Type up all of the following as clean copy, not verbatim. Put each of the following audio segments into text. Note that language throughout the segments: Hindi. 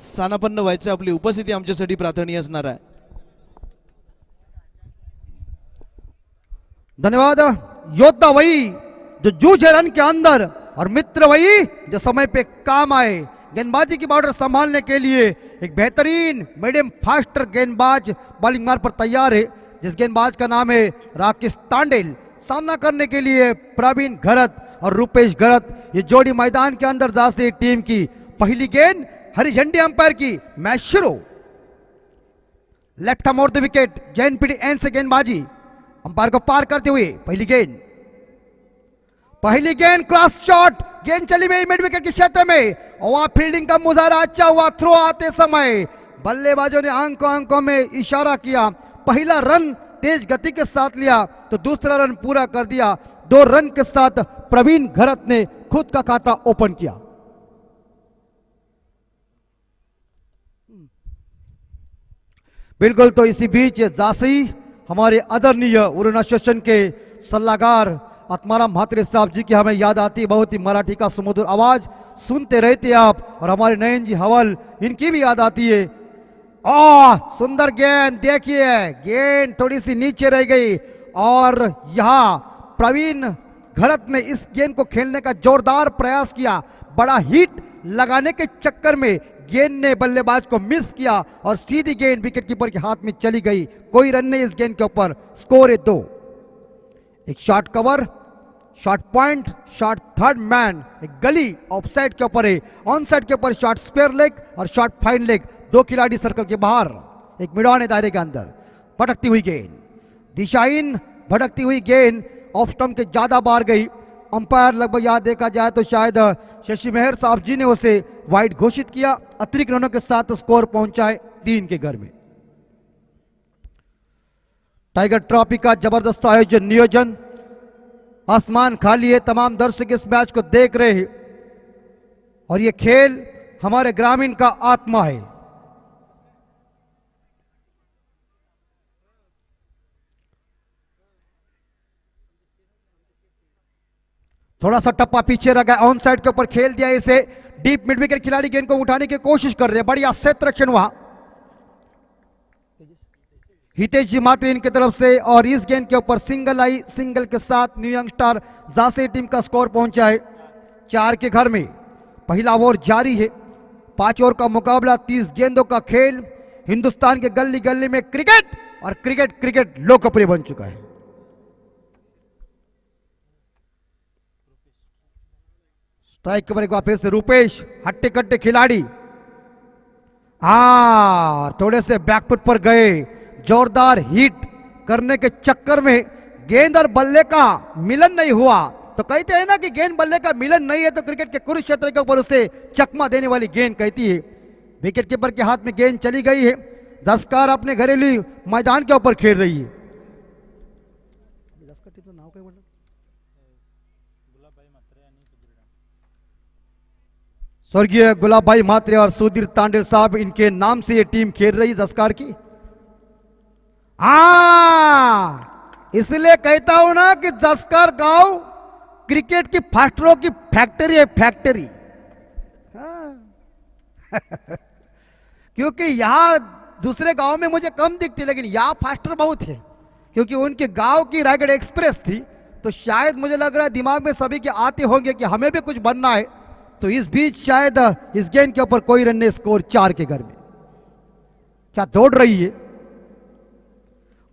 स्थानापन्न व्हायचं, आपली उपस्थिती आमच्यासाठी प्रार्थनीय असणार आहे. धन्यवाद. योद्धा वही जो जूझे रन के अंदर और मित्र वही जो समय पे काम आए. गेंदबाजी की बॉर्डर संभालने के लिए एक बेहतरीन मीडियम फास्टर गेंदबाज बॉलिंग मार्ग पर तैयार है, जिस गेंदबाज का नाम है राकेश तांडेल. सामना करने के लिए प्रवीण घरत और रूपेश घरत ये जोड़ी मैदान के अंदर जा से टीम की. पहली गेंद हरी झंडी अंपायर की. मैच शुरू. लेफ्ट मोड़ द विकेट. जैनपीडी एन से गेंदबाजी अंपायर को पार करते हुए पहली गेंद क्रॉस शॉट. गेंद चली गई मिड विकेट के क्षेत्र में और वहां फील्डिंग का मुजाहरा अच्छा हुआ. थ्रो आते समय बल्लेबाजों ने अंकों में इशारा किया. पहला रन तेज गति के साथ लिया तो दूसरा रन पूरा कर दिया. 2 रन के साथ प्रवीण घरत ने खुद का खाता ओपन किया. बिल्कुल. तो इसी बीच जासी हमारे आदरणीय उरण एसोसिएशन के सलाहकार आत्माराम म्हात्रे साहब जी की हमें याद आती है. बहुत ही मराठी का सुमधुर आवाज सुनते रहते आप. और हमारे नयन जी हवल, इनकी भी याद आती है. सुंदर गेंद. देखिए गेंद थोड़ी सी नीचे रह गई और यहां प्रवीण घरत ने इस गेंद को खेलने का जोरदार प्रयास किया. बड़ा हिट लगाने के चक्कर में गेंद ने बल्लेबाज को मिस किया और सीधी गेंद विकेटकीपर के हाथ में चली गई. कोई रन नहीं इस गेंद के ऊपर. स्कोर है 2. एक shot cover, shot point, shot third man, एक गली ऑफसाइड के ऊपर है. ऑन साइड के ऊपर शॉट स्क्वायर लेग और शॉट फाइन लेग. 2 खिलाड़ी सर्कल के बाहर. एक मिडॉन है दायरे के अंदर. भटकती हुई गेंद, दिशाहीन भटकती हुई गेंद ऑफ स्टंप के ज्यादा बाहर गई. अंपायर लगभग याद देखा जाए तो शायद शशि मेहर साहब जी ने उसे वाइड घोषित किया. अतिरिक्त रनों के साथ स्कोर पहुंचाए 3 के घर में. टाइगर ट्रॉफी का जबरदस्त आयोजन नियोजन. आसमान खाली है. तमाम दर्शक इस मैच को देख रहे हैं और ये खेल हमारे ग्रामीण का आत्मा है. थोड़ा सा टप्पा पीछे रह गया. ऑन साइड के ऊपर खेल दिया इसे. डीप मिड विकेट खिलाड़ी गेंद को उठाने की कोशिश कर रहे हैं. बढ़िया सेट रक्षण हुआ हितेश जी मात्री इनकी तरफ से. और इस गेंद के ऊपर सिंगल आई. सिंगल के साथ न्यू यंग स्टार जासे टीम का स्कोर पहुंचा है 4 के घर में. पहला ओवर जारी है. 5 ओवर का मुकाबला, 30 गेंदों का खेल. हिंदुस्तान के गली गली में क्रिकेट और क्रिकेट लोकप्रिय बन चुका है. स्ट्राइक के बाद फिर से रूपेश, हट्टे कट्टे खिलाड़ी. थोड़े से बैकफुट पर गए. जोरदार हिट करने के चक्कर में गेंद और बल्ले का मिलन नहीं हुआ. तो कहते हैं ना कि गेंद बल्ले का मिलन नहीं है तो क्रिकेट के कुरुक्षेत्र के ऊपर उसे चकमा देने वाली गेंद कहती है. विकेट कीपर के हाथ में गेंद चली गई है. दस्कार अपने घरेलू मैदान के ऊपर खेल रही है. स्वर्गीय गुलाब भाई म्हात्रे और सुधीर तांडेल साहब, इनके नाम से ये टीम खेल रही है जस्कार की. इसलिए कहता हूं ना कि जस्कार गांव क्रिकेट की फास्टरों की फैक्ट्री है. फैक्ट्री क्योंकि यहां दूसरे गांव में मुझे कम दिखती, लेकिन यहां फास्टर बहुत है. क्योंकि उनके गांव की रायगढ़ एक्सप्रेस थी तो शायद मुझे लग रहा है दिमाग में सभी के आते होंगे कि हमें भी कुछ बनना है. तो इस बीच शायद इस गेंद के ऊपर कोई रन नहीं. स्कोर 4 के घर में. क्या दौड़ रही है.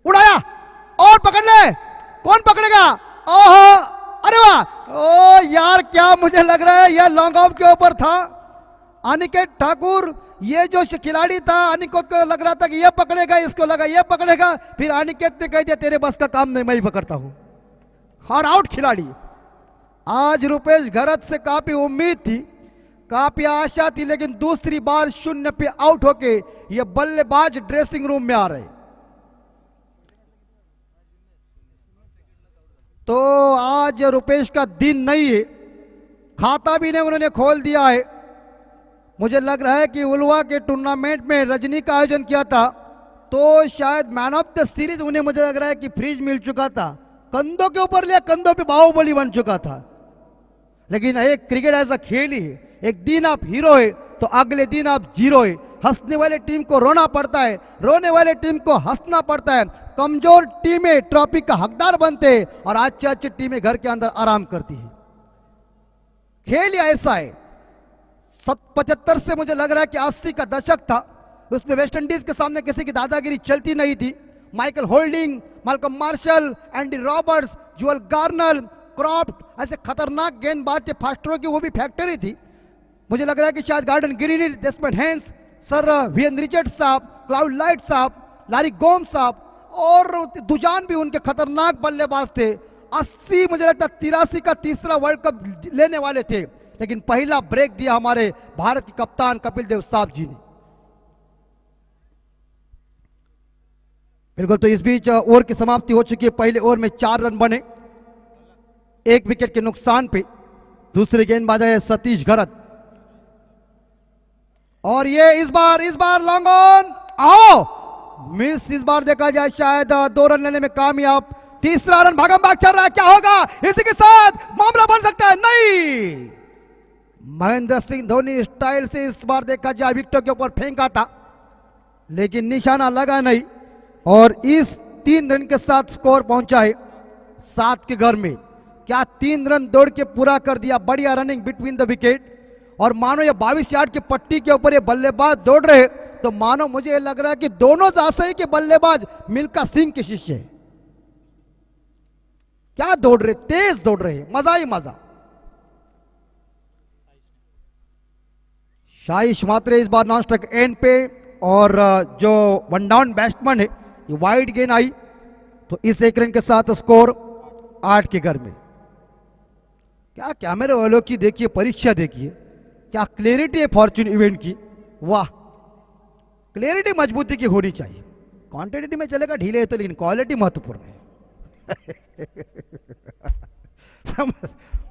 उड़ाया और पकड़ ले. कौन पकड़ेगा. ओहो, अरे वाह. ओ यार, क्या मुझे लग रहा है यह लॉन्ग ऑफ के ऊपर था. अनिकेत ठाकुर, ये जो खिलाड़ी था, अनिकेत को लग रहा था कि यह पकड़ेगा, इसको लगा यह पकड़ेगा. फिर अनिकेत ने कह दिया तेरे बस का काम नहीं, मैं ही पकड़ता हूं. और आउट खिलाड़ी. आज रूपेश घरत से काफी उम्मीद थी, काफी आशा थी, लेकिन दूसरी बार 0 पे आउट होके ये बल्लेबाज ड्रेसिंग रूम में आ रहे. तो आज रुपेश का दिन नहीं है. खाता भी नहीं उन्होंने खोल दिया है. मुझे लग रहा है कि उलवा के टूर्नामेंट में रजनी का आयोजन किया था तो शायद मैन ऑफ द सीरीज उन्हें मुझे लग रहा है कि फ्रीज मिल चुका था. कंधों के ऊपर लिया, कंधों पे बाहुबली बन चुका था. लेकिन एक क्रिकेट ऐसा खेल ही है, एक दिन आप हीरो है तो अगले दिन आप जीरो है। हंसने वाले टीम को रोना पड़ता है, रोने वाले टीम को हंसना पड़ता है। कमजोर टीमें ट्रॉफी का हकदार बनते हैं और अच्छी अच्छी टीमें घर के अंदर आराम करती है। खेल ही ऐसा है। 75 से मुझे लग रहा है कि 80 का दशक था, उसमें वेस्ट इंडीज के सामने किसी की दादागिरी चलती नहीं थी। Michael Holding, Malcolm Marshall, Andy Roberts, Joel Garner, Croft ऐसे खतरनाक गेंदबाज थे, फास्टरों की वो भी फैक्ट्री थी। मुझे लग रहा है कि शायद Gordon Greenidge, Desmond Haynes, sir Vivian Richard साहब, क्लाउड लाइट साहब, लारी गोम साहब और दुजान भी उनके खतरनाक बल्लेबाज थे। 80 मुझे लगता है 83 का तीसरा वर्ल्ड कप लेने वाले थे, लेकिन पहला ब्रेक दिया हमारे भारत के कप्तान कपिल देव साहब जी ने। बिल्कुल, तो इस बीच ओवर की समाप्ति हो चुकी है। पहले ओवर में 4 रन बने 1 विकेट के नुकसान पे। दूसरे गेंदबाज है सतीश घरत और ये इस बार लॉन्ग ऑन आओ मिस। इस बार देखा जाए शायद 2 रन लेने में कामयाब। तीसरा रन भागम भाग चल रहा है, क्या होगा? इसी के साथ मामला बन सकता है। नहीं, महेंद्र सिंह धोनी स्टाइल से इस बार देखा जाए विकेटों के ऊपर फेंका था, लेकिन निशाना लगा नहीं और इस 3 रन के साथ स्कोर पहुंचा है 7 के घर में। क्या 3 रन दौड़ के पूरा कर दिया, बढ़िया रनिंग बिटवीन द विकेट। और मानो ये 22 यार्ड की पट्टी के ऊपर ये बल्लेबाज दौड़ रहे, तो मानो मुझे लग रहा है कि दोनों जासई के बल्लेबाज मिल्खा सिंह के शिष्य हैं। क्या दौड़ रहे, तेज दौड़ रहे, मजा ही मजा। शाहिश मात्रे इस बार नॉन स्ट्राइक एंड पे और जो वन डाउन बैट्समैन है ये वाइड गेंद आई, तो इस 1 रन के साथ स्कोर 8 के घर में। क्या कैमरे वालों की देखिए परीक्षा, देखिए क्या क्लैरिटी है फॉर्च्यून इवेंट की। वाह, क्लैरिटी मजबूती की होनी चाहिए। क्वांटिटी में चलेगा ढीले है तो, लेकिन क्वालिटी महत्वपूर्ण है।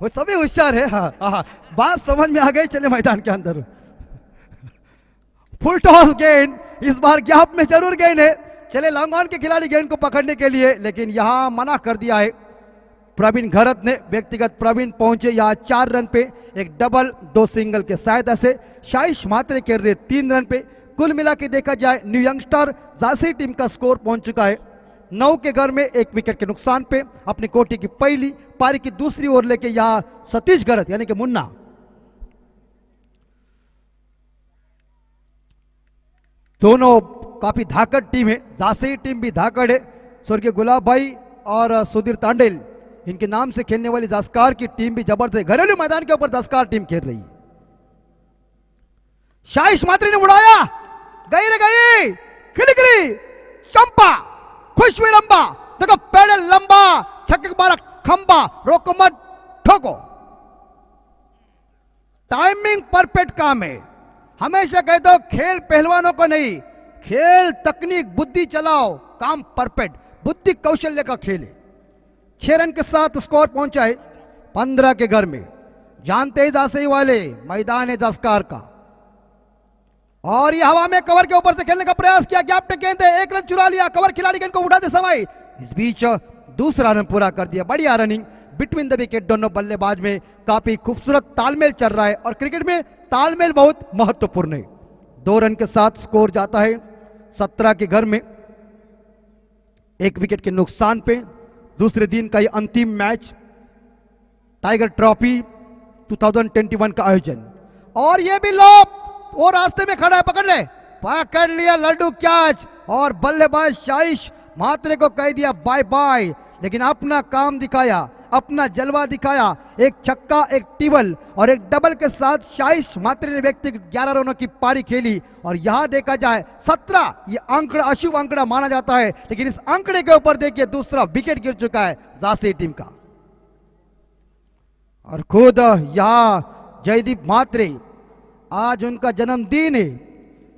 वो सभी होशियार है। हाँ, बात समझ में आ गई। चले मैदान के अंदर फुल टॉस गेंद, इस बार गैप में जरूर गेंद है। चले लॉन्ग ऑन के खिलाड़ी गेंद को पकड़ने के लिए, लेकिन यहां मना कर दिया है प्रवीण घरत ने। व्यक्तिगत प्रवीण पहुंचे यहां 4 रन पे, एक डबल 2 सिंगल के सहायता से। शाहिश मात्रे खेल रहे 3 रन पे। कुल मिला के देखा जाए न्यू यंगस्टर जासी टीम का स्कोर पहुंच चुका है 9 के घर में 1 विकेट के नुकसान पे। अपनी कोटी की पहली पारी की दूसरी ओवर लेके यहां सतीश घरत यानी कि मुन्ना दोनों काफी धाकड़ टीम है। जासी टीम भी धाकड़ है। स्वर्गीय गुलाब भाई और सुधीर तांडेल इनके नाम से खेलने वाली जास्कार की टीम भी जबरदस्त है। घरेलू मैदान के ऊपर जास्कार टीम खेल रही है। शाहिश मात्री ने उड़ाया, गई रे गई, खिलखिली चंपा, खुशवी रंबा, देखो पैडल लंबा, छक्के मारा खंबा, रोको मत ठोको। टाइमिंग परफेक्ट काम है। हमेशा कहते हो खेल पहलवानों को नहीं, खेल तकनीक बुद्धि चलाओ, काम परफेक्ट, बुद्धि कौशल्य का खेल है। 6 रन के साथ स्कोर पहुंचा है 15 के घर में। जानते ही जासई वाले मैदान है जास्कार का, और ये हवा में कवर के ऊपर से खेलने का प्रयास किया। गैप पे गेंद है, 1 रन चुरा लिया। कवर खिलाड़ी गेंद को उठाते समय इस बीच दूसरा रन पूरा कर दिया। बढ़िया रनिंग बिटवीन द विकेट। दोनों बल्लेबाज में काफी खूबसूरत तालमेल चल रहा है और क्रिकेट में तालमेल बहुत महत्वपूर्ण है। 2 रन के साथ स्कोर जाता है 17 के घर में, 1 विकेट के नुकसान पे। दूसरे दिन का ये अंतिम मैच, टाइगर ट्रॉफी 2021 का आयोजन। और ये भी लोग वो रास्ते में खड़ा है, पकड़ लिया लड्डू कैच और बल्लेबाज शाहिश मात्रे को कह दिया बाय बाय। लेकिन अपना काम दिखाया, अपना जलवा दिखाया। 1 छक्का, 1 टिबल और 1 डबल के साथ शाहिश मात्रे ने व्यक्तिगत 11 रनों की पारी खेली। और यहां देखा जाए 17, ये आंकड़ा अशुभ आंकड़ा माना जाता है, लेकिन इस आंकड़े के ऊपर देखिए दूसरा विकेट गिर चुका है जासी टीम का। और खुद यहां जयदीप म्हात्रे, आज उनका जन्मदिन है।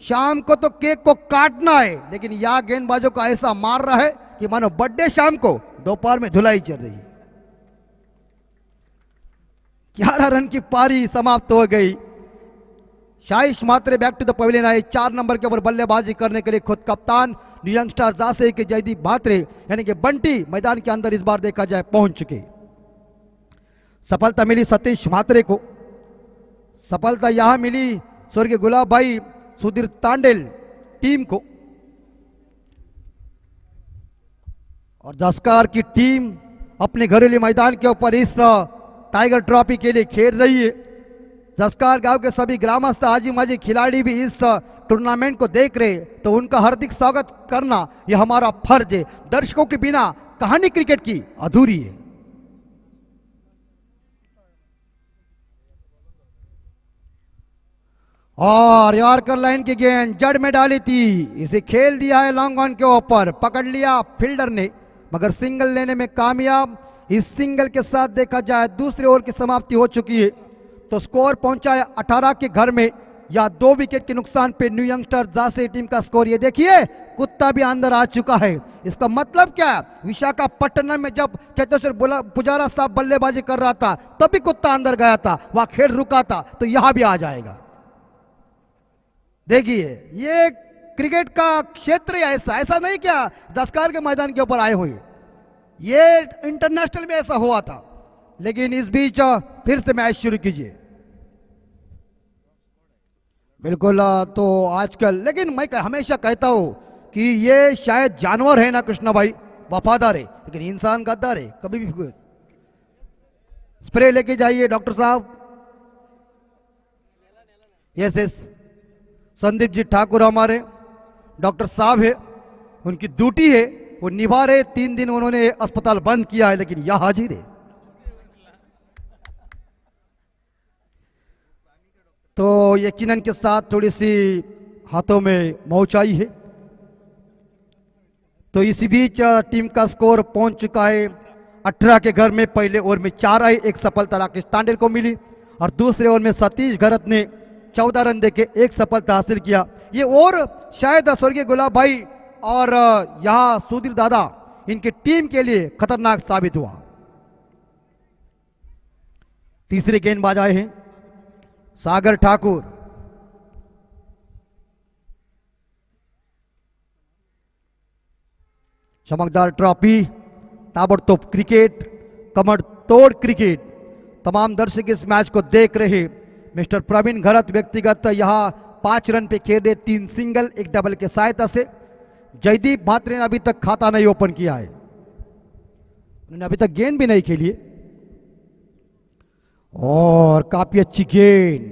शाम को तो केक को काटना है, लेकिन यहां गेंदबाजों को ऐसा मार रहा है कि मानो बर्थडे शाम को दोपहर में धुलाई चल रही है। 11 रन की पारी समाप्त हो गई। शाहिश मात्रे बैक टू द पवेलियन आए। 4 नंबर के ऊपर बल्लेबाजी करने के लिए खुद कप्तान न्यू यंगस्टर जासे के जयदीप म्हात्रे यानी कि बंटी मैदान के अंदर इस बार देखा जाए पहुंच चुके। सफलता मिली सतीश म्हात्रे को, सफलता यहां मिली स्वर्गीय गुलाब भाई सुधीर तांडेल टीम को। और जस्कार की टीम अपने घरेलू मैदान के ऊपर इस टाइगर ट्रॉफी के लिए खेल रही है। जस्कार गांव के सभी ग्रामस्थ आजी माजी खिलाड़ी भी इस टूर्नामेंट को देख रहे, तो उनका हार्दिक स्वागत करना यह हमारा फर्ज है। दर्शकों के बिना कहानी क्रिकेट की अधूरी है। और यॉर्कर लाइन की गेंद जड़ में डाली थी, इसे खेल दिया है लॉन्ग ऑन के ऊपर, पकड़ लिया फील्डर ने मगर सिंगल लेने में कामयाब। इस सिंगल के साथ देखा जाए दूसरे ओवर की समाप्ति हो चुकी है, तो स्कोर पहुंचा है 18 के घर में या 2 विकेट के नुकसान पे न्यू यंगस्टर जासे टीम का स्कोर। ये देखिए कुत्ता भी अंदर आ चुका है। इसका मतलब क्या है, विशाखापट्टनम में जब चेतेश्वर पुजारा साहब बल्लेबाजी कर रहा था तभी कुत्ता अंदर गया था, वहां खेल रुका था, तो यहां भी आ जाएगा। देखिए ये क्रिकेट का क्षेत्र है, ऐसा नहीं क्या जस्कार के मैदान के ऊपर आए हुए, ये इंटरनेशनल में ऐसा हुआ था। लेकिन इस बीच फिर से मैच शुरू कीजिए। बिल्कुल, तो आजकल लेकिन मैं हमेशा कहता हूं कि ये शायद जानवर है ना कृष्णा भाई, वफादार है, लेकिन इंसान गद्दार है। कभी भी स्प्रे लेके जाइए डॉक्टर साहब। यस संदीप जी ठाकुर हमारे डॉक्टर साहब है, उनकी ड्यूटी है, वो निभा रहे। 3 दिन उन्होंने अस्पताल बंद किया है, लेकिन यह हाजिर है। तो यकीनन के साथ थोड़ी सी हाथों में मौचाई है। तो इसी बीच टीम का स्कोर पहुंच चुका है 18 के घर में। पहले ओवर में 4 आई, एक सफलता राकेश तांडेल को मिली और दूसरे ओवर में सतीश घरत ने 14 रन देके एक सफलता हासिल किया। ये ओवर शायद स्वर्गीय गुलाब भाई और यहाँ सुधीर दादा इनकी टीम के लिए खतरनाक साबित हुआ। तीसरे गेंदबाज आए हैं सागर ठाकुर। चमकदार ट्रॉफी, ताबड़तोड़ क्रिकेट, कमर तोड़ क्रिकेट, तमाम दर्शक इस मैच को देख रहे। मिस्टर प्रवीण घरत व्यक्तिगत यहां 5 रन पे खेल रहे, 3 सिंगल 1 डबल के सहायता से। जयदीप म्हात्रे ने अभी तक खाता नहीं ओपन किया है, उन्होंने अभी तक गेंद भी नहीं खेली है। और काफी अच्छी गेंद,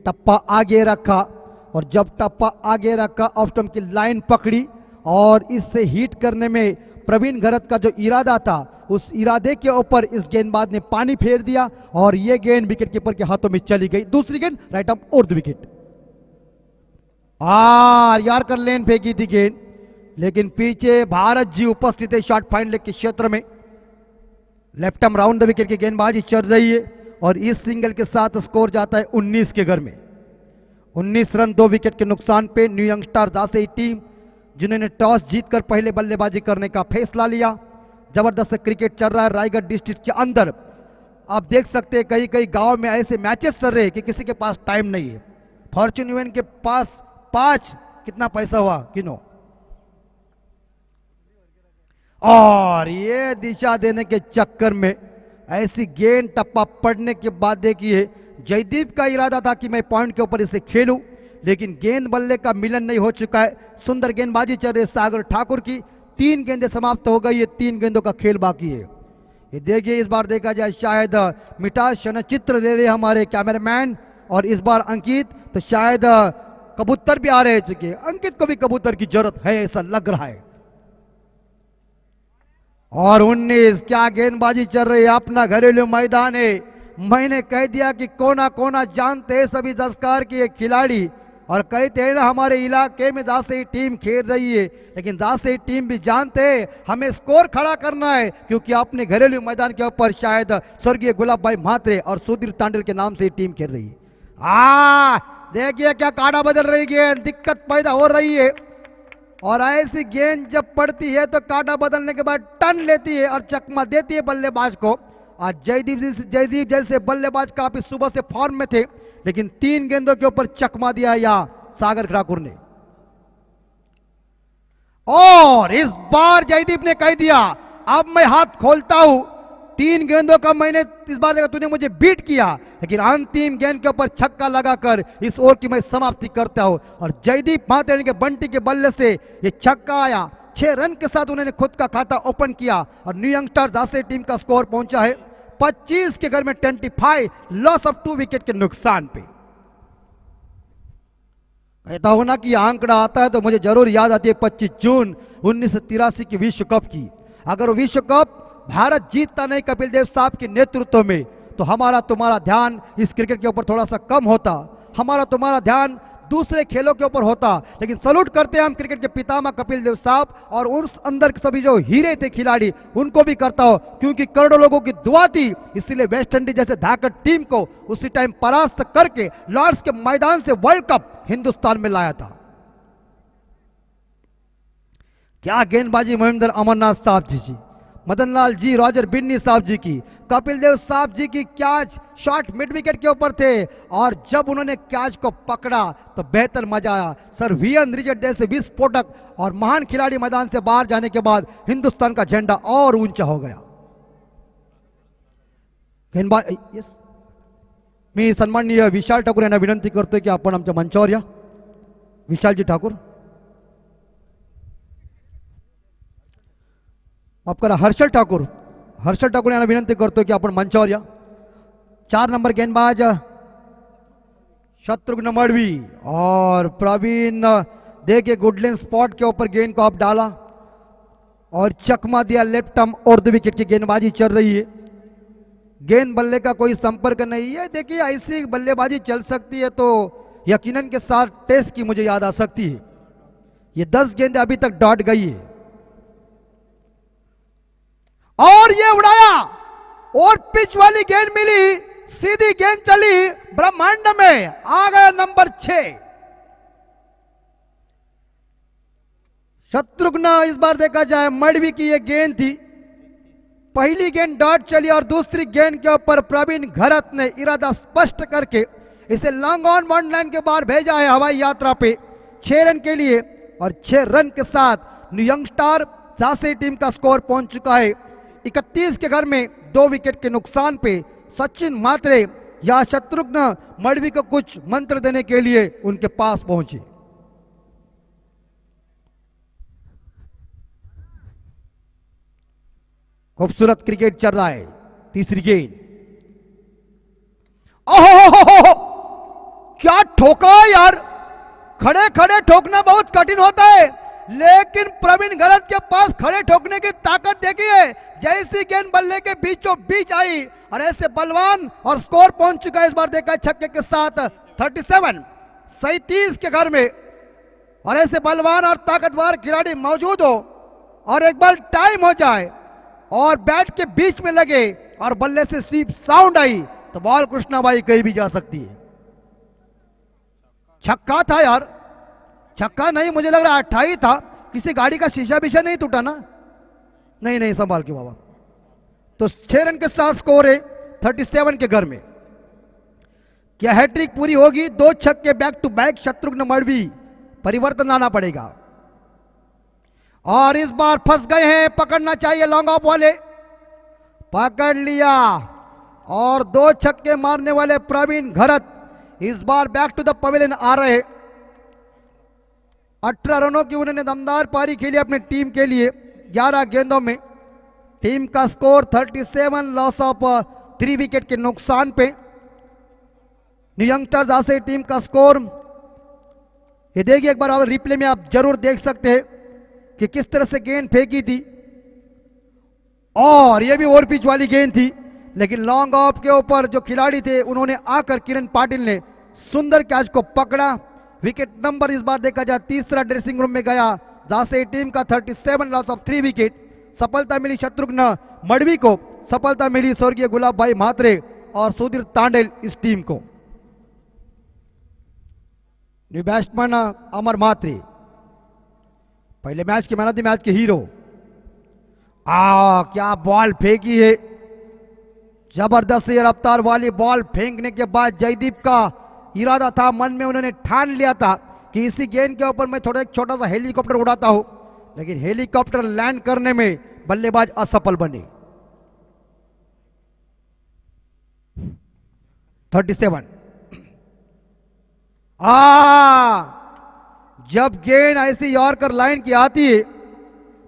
टप्पा आगे रखा और जब टप्पा आगे रखा ऑफ स्टंप की लाइन पकड़ी और इससे हिट करने में प्रवीण घरत का जो इरादा था उस इरादे के ऊपर इस गेंदबाज ने पानी फेर दिया और यह गेंद विकेट कीपर के हाथों में चली गई। दूसरी गेंद राइट आर्म और विकेट। यार्कर लेन फेंकी थी गेंद, लेकिन पीछे भारत जी उपस्थित है शॉर्ट फाइन लेग के क्षेत्र में। Left arm round the wicket की गेंदबाजी चल रही है और इस सिंगल के साथ स्कोर जाता है 19 के घर में। 19 रन 2 विकेट के नुकसान पे न्यू यंगस्टर जासे टीम, जिन्होंने टॉस जीतकर पहले बल्लेबाजी करने का फैसला लिया। जबरदस्त क्रिकेट चल रहा है रायगढ़ डिस्ट्रिक्ट के अंदर। आप देख सकते हैं कई कई गांव में ऐसे मैचेस चल रहे हैं कि किसी के पास टाइम नहीं है। फॉर्च्यून इवेंट के पास 5 कितना पैसा हुआ किनो, और ये दिशा देने के चक्कर में ऐसी गेंद टप्पा पड़ने के बाद देखिए जयदीप का इरादा था कि मैं पॉइंट के ऊपर इसे खेलूं, लेकिन गेंद बल्ले का मिलन नहीं हो चुका है। सुंदर गेंदबाजी चल रही है सागर ठाकुर की। 3 गेंदें समाप्त हो गई है, 3 गेंदों का खेल बाकी है। ये देखिए इस बार देखा जाए शायद मिठास क्षणचित्र ले रहे हमारे कैमरामैन, और इस बार अंकित तो शायद कबूतर भी आ रहे चुके। अंकित को भी कबूतर की जरूरत है ऐसा लग रहा है। और 19 क्या गेंदबाजी चल रही है, अपना घरेलू मैदान है। मैंने कह दिया कि कोना कोना जानते हैं सभी जस्कार के ये खिलाड़ी, और कहते हैं ना हमारे इलाके में जासे टीम खेल रही है, लेकिन जासे टीम भी जानते हैं हमें स्कोर खड़ा करना है, क्योंकि अपने घरेलू मैदान के ऊपर शायद स्वर्गीय गुलाब भाई म्हात्रे और सुधीर तांडेल के नाम से टीम खेल रही है। देखिए क्या काटा बदल रही है, दिक्कत पैदा हो रही है। और ऐसी गेंद जब पड़ती है तो काटा बदलने के बाद टर्न लेती है और चकमा देती है बल्लेबाज को। आज जयदीप जैसे बल्लेबाज काफी सुबह से फॉर्म में थे, लेकिन 3 गेंदों के ऊपर चकमा दिया या सागर ठाकुर ने। और इस बार जयदीप ने कह दिया अब मैं हाथ खोलता हूं, 3 गेंदों का मैंने इस बार देखा तूने मुझे बीट किया, लेकिन अंतिम गेंद के ऊपर छक्का लगाकर इस ओवर की मैं समाप्ति करता हूं। और जयदीप महात्रे के बंटी के बल्ले से ये छक्का आया। 6 रन के साथ उन्होंने खुद का खाता ओपन किया और न्यू यंगस्टर्स झांसी टीम का स्कोर पहुंचा है 25 के घर में 25, लॉस ऑफ 2 विकेट के नुकसान पे। कहता हूं ना कि आंकड़ा आता है तो मुझे जरूर याद आती है 25 जून 1983 की विश्व कप की। अगर विश्व कप भारत जीतता नहीं कपिल देव साहब के नेतृत्व में, तो हमारा तुम्हारा ध्यान इस क्रिकेट के ऊपर थोड़ा सा कम होता, हमारा तुम्हारा ध्यान दूसरे खेलों के ऊपर होता। लेकिन सलूट करते हैं हम क्रिकेट के पितामह कपिल देव साहब और उस अंदर के सभी जो हीरे थे खिलाड़ी, उनको भी करता हो, क्योंकि करोड़ों लोगों की दुआ थी, इसलिए वेस्ट इंडीज जैसे धाकड़ टीम को उसी टाइम परास्त करके लॉर्ड्स के मैदान से वर्ल्ड कप हिंदुस्तान में लाया था। क्या गेंदबाजी मोहिंदर अमरनाथ साहब जी, मदन लाल जी, रॉजर बिन्नी साहब जी की, कपिल देव साहब जी की कैच शॉट मिड विकेट के ऊपर थे और जब उन्होंने कैच को पकड़ा तो बेहतर मजा आया। सर वीएन रिचर्ड जैसे विस्फोटक और महान खिलाड़ी मैदान से बाहर जाने के बाद हिंदुस्तान का झंडा और ऊंचा हो गया। गेंदबाज यस, मी सन्माननीय विशाल ठाकूर यांना विनंती करतोय की आपण आमच्या मंचावर या। विशालजी ठाकूर, माफ करा, हर्षल ठाकूर यांना विनंती करतो की आपण मंचावर या। 4 नंबर गेंदबाज शत्रुघ्न मडवी और प्रवीण देखिए गुडलिन स्पॉट के ऊपर गेंद को आप डाला और चकमा दिया लेफ्ट आर्म और 2 विकेट की गेंदबाजी चल रही है। गेंद बल्ले का कोई संपर्क नहीं है। देखिए ऐसी बल्लेबाजी चल सकती है तो यकीनन के साथ टेस्ट की मुझे याद आ सकती है। ये 10 गेंदें अभी तक डॉट गई है और ये उड़ाया और पिच वाली गेंद मिली, सीधी गेंद चली ब्रह्मांड में, आ गया नंबर 6। शत्रुघ्न इस बार देखा जाए मडवी की ये गेंद थी, पहली गेंद डॉट चली और दूसरी गेंद के ऊपर प्रवीण घरत ने इरादा स्पष्ट करके इसे लॉन्ग ऑन बाउंड लाइन के बाहर भेजा है हवाई यात्रा पे 6 रन के लिए। और 6 रन के साथ न्यू यंगस्टर झांसी टीम का स्कोर पहुंच चुका है 31 के घर में 2 विकेट के नुकसान पे। सचिन मात्रे या शत्रुघ्न मडवी को कुछ मंत्र देने के लिए उनके पास पहुंचे। खूबसूरत क्रिकेट चल रहा है। तीसरी गेंद, ओहो क्या ठोका यार, खड़े खड़े ठोकना बहुत कठिन होता है, लेकिन प्रवीण घरत के पास खड़े ठोकने की ताकत देखिए। जैसी गेंद बल्ले के बीचों बीच आई और ऐसे बलवान और स्कोर पहुंच चुका है इस बार देखा छक्के के साथ 37 के घर में। और ऐसे बलवान और ताकतवर खिलाड़ी मौजूद हो और एक बार टाइम हो जाए और बैट के बीच में लगे और बल्ले से स्वीप साउंड आई तो बॉल कृष्णाबाई कहीं भी जा सकती है। छक्का था यार, छक्का नहीं, मुझे लग रहा 28 था। किसी गाड़ी का शीशा बीशा नहीं टूटा ना? नहीं, संभाल के बाबा। तो 6 रन के साथ स्कोर है 37 के घर में। क्या हैट्रिक पूरी होगी? 2 छक्के back to back Shatrughan Madvi, परिवर्तन लाना पड़ेगा। और इस बार फंस गए हैं, पकड़ना चाहिए लॉन्ग ऑफ वाले, पकड़ लिया और 2 छक्के मारने वाले प्रवीण घरत इस बार बैक टू द पवेलियन आ रहे। 18 रनों की उन्होंने दमदार पारी खेली अपनी टीम के लिए 11 गेंदों में। टीम का स्कोर 37, लॉस ऑफ 3 विकेट के नुकसान पे। न्यू यंगस्टर्स झांसी टीम का स्कोर ये देखिए एक बार और रिप्ले में आप जरूर देख सकते हैं कि किस तरह से गेंद फेंकी थी और ये भी ओवर पिच वाली गेंद थी, लेकिन लॉन्ग ऑफ के ऊपर जो खिलाड़ी थे उन्होंने आकर किरण पाटिल ने सुंदर कैच को पकड़ा। विकेट नंबर इस बार देखा जाए तीसरा ड्रेसिंग रूम में गया झांसी टीम का 37, लॉस ऑफ 3 विकेट। सफलता मिली शत्रुघ्न मडवी को, सफलता मिली स्वर्गीय गुलाब भाई म्हात्रे और सुधीर तांडेल इस टीम को। न्यू बैट्समैन अमर म्हात्रे, पहले मैच के मैन ऑफ द मैच के हीरो। क्या बॉल फेंकी है, जबरदस्त रफ्तार वाली बॉल फेंकने के बाद जयदीप का इरादा था, मन में उन्होंने ठान लिया था कि इसी गेंद के ऊपर मैं थोड़ा एक छोटा सा हेलीकॉप्टर उड़ाता हूं, लेकिन हेलीकॉप्टर लैंड करने में बल्लेबाज असफल बने। 37। जब गेंद ऐसी यॉर्कर लाइन की आती है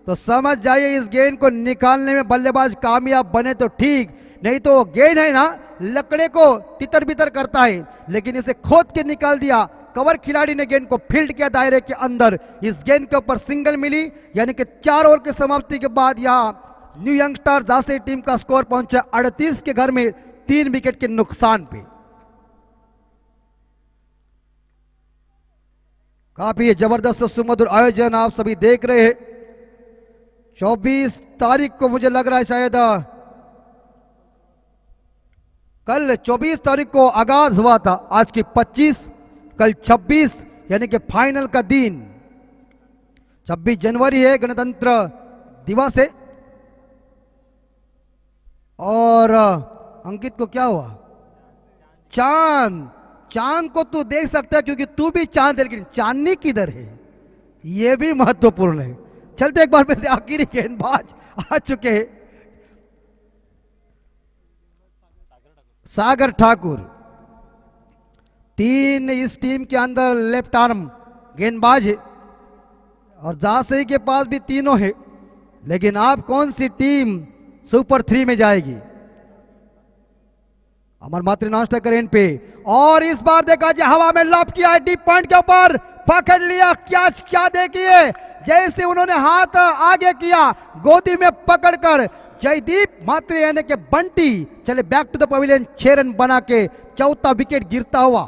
तो समझ जाइए इस गेंद को निकालने में बल्लेबाज कामयाब बने तो ठीक, नहीं तो गेंद है ना लकड़े को तितर बितर करता है, लेकिन इसे खोद के निकाल दिया। कवर खिलाड़ी ने गेंद को फील्ड किया दायरे के अंदर। इस गेंद के ऊपर सिंगल मिली, यानी कि 4 ओवर की समाप्ति के बाद यहां न्यू यंगस्टार झांसी टीम का स्कोर पहुंचा 38 के घर में 3 विकेट के नुकसान पे। काफी जबरदस्त सुमधुर आयोजन आप सभी देख रहे हैं। 24 तारीख को मुझे लग रहा है शायद कल 24 तारीख को आगाज हुआ था, आज की 25, कल 26, यानी कि फाइनल का दिन। 26 जनवरी है, गणतंत्र दिवस है। और अंकित को क्या हुआ? चांद, चांद को तू देख सकता है क्योंकि तू भी चांद है, लेकिन चांदनी किधर है यह भी महत्वपूर्ण है। चलते एक बार में से आखिरी गेंदबाज आ चुके हैं, सागर ठाकुर। 3 इस टीम के अंदर लेफ्ट आर्म गेंदबाज है और झांसी के पास भी तीनों है, लेकिन आप कौन सी टीम सुपर 3 में जाएगी? अमर मात्री नाश्ता करें पे, और इस बार देखा जाए हवा में लॉफ्ट किया है, डीप पॉइंट के ऊपर पकड़ लिया कैच। क्या देखिए, जैसे उन्होंने हाथ आगे किया, गोदी में पकड़कर जयदीप मात्रे यानी के बंटी चले back to the pavilion. 6 run बना के चौथा विकेट गिरता हुआ।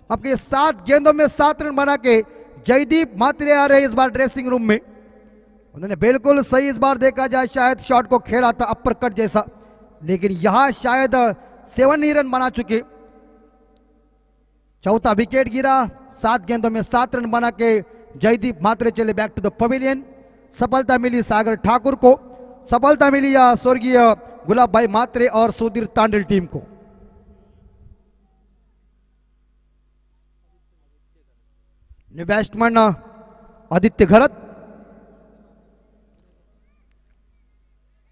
आपके 7 गेंदों में 7 रन बना के जयदीप मात्रे आ रहे इस बार ड्रेसिंग रूम में। उन्होंने बिल्कुल सही इस बार देखा जाए शायद शॉट को खेला था अपर कट जैसा, लेकिन यहां शायद 7 ही रन बना चुके। चौथा विकेट गिरा, 7 गेंदों में 7 रन बना के जयदीप मात्रे चले बैक टू द पवेलियन। सफलता मिली सागर ठाकुर को, सफलता मिली या स्वर्गीय गुलाब भाई मात्रे और सुधीर तांडल टीम को। बैट्समैन आदित्य घरत।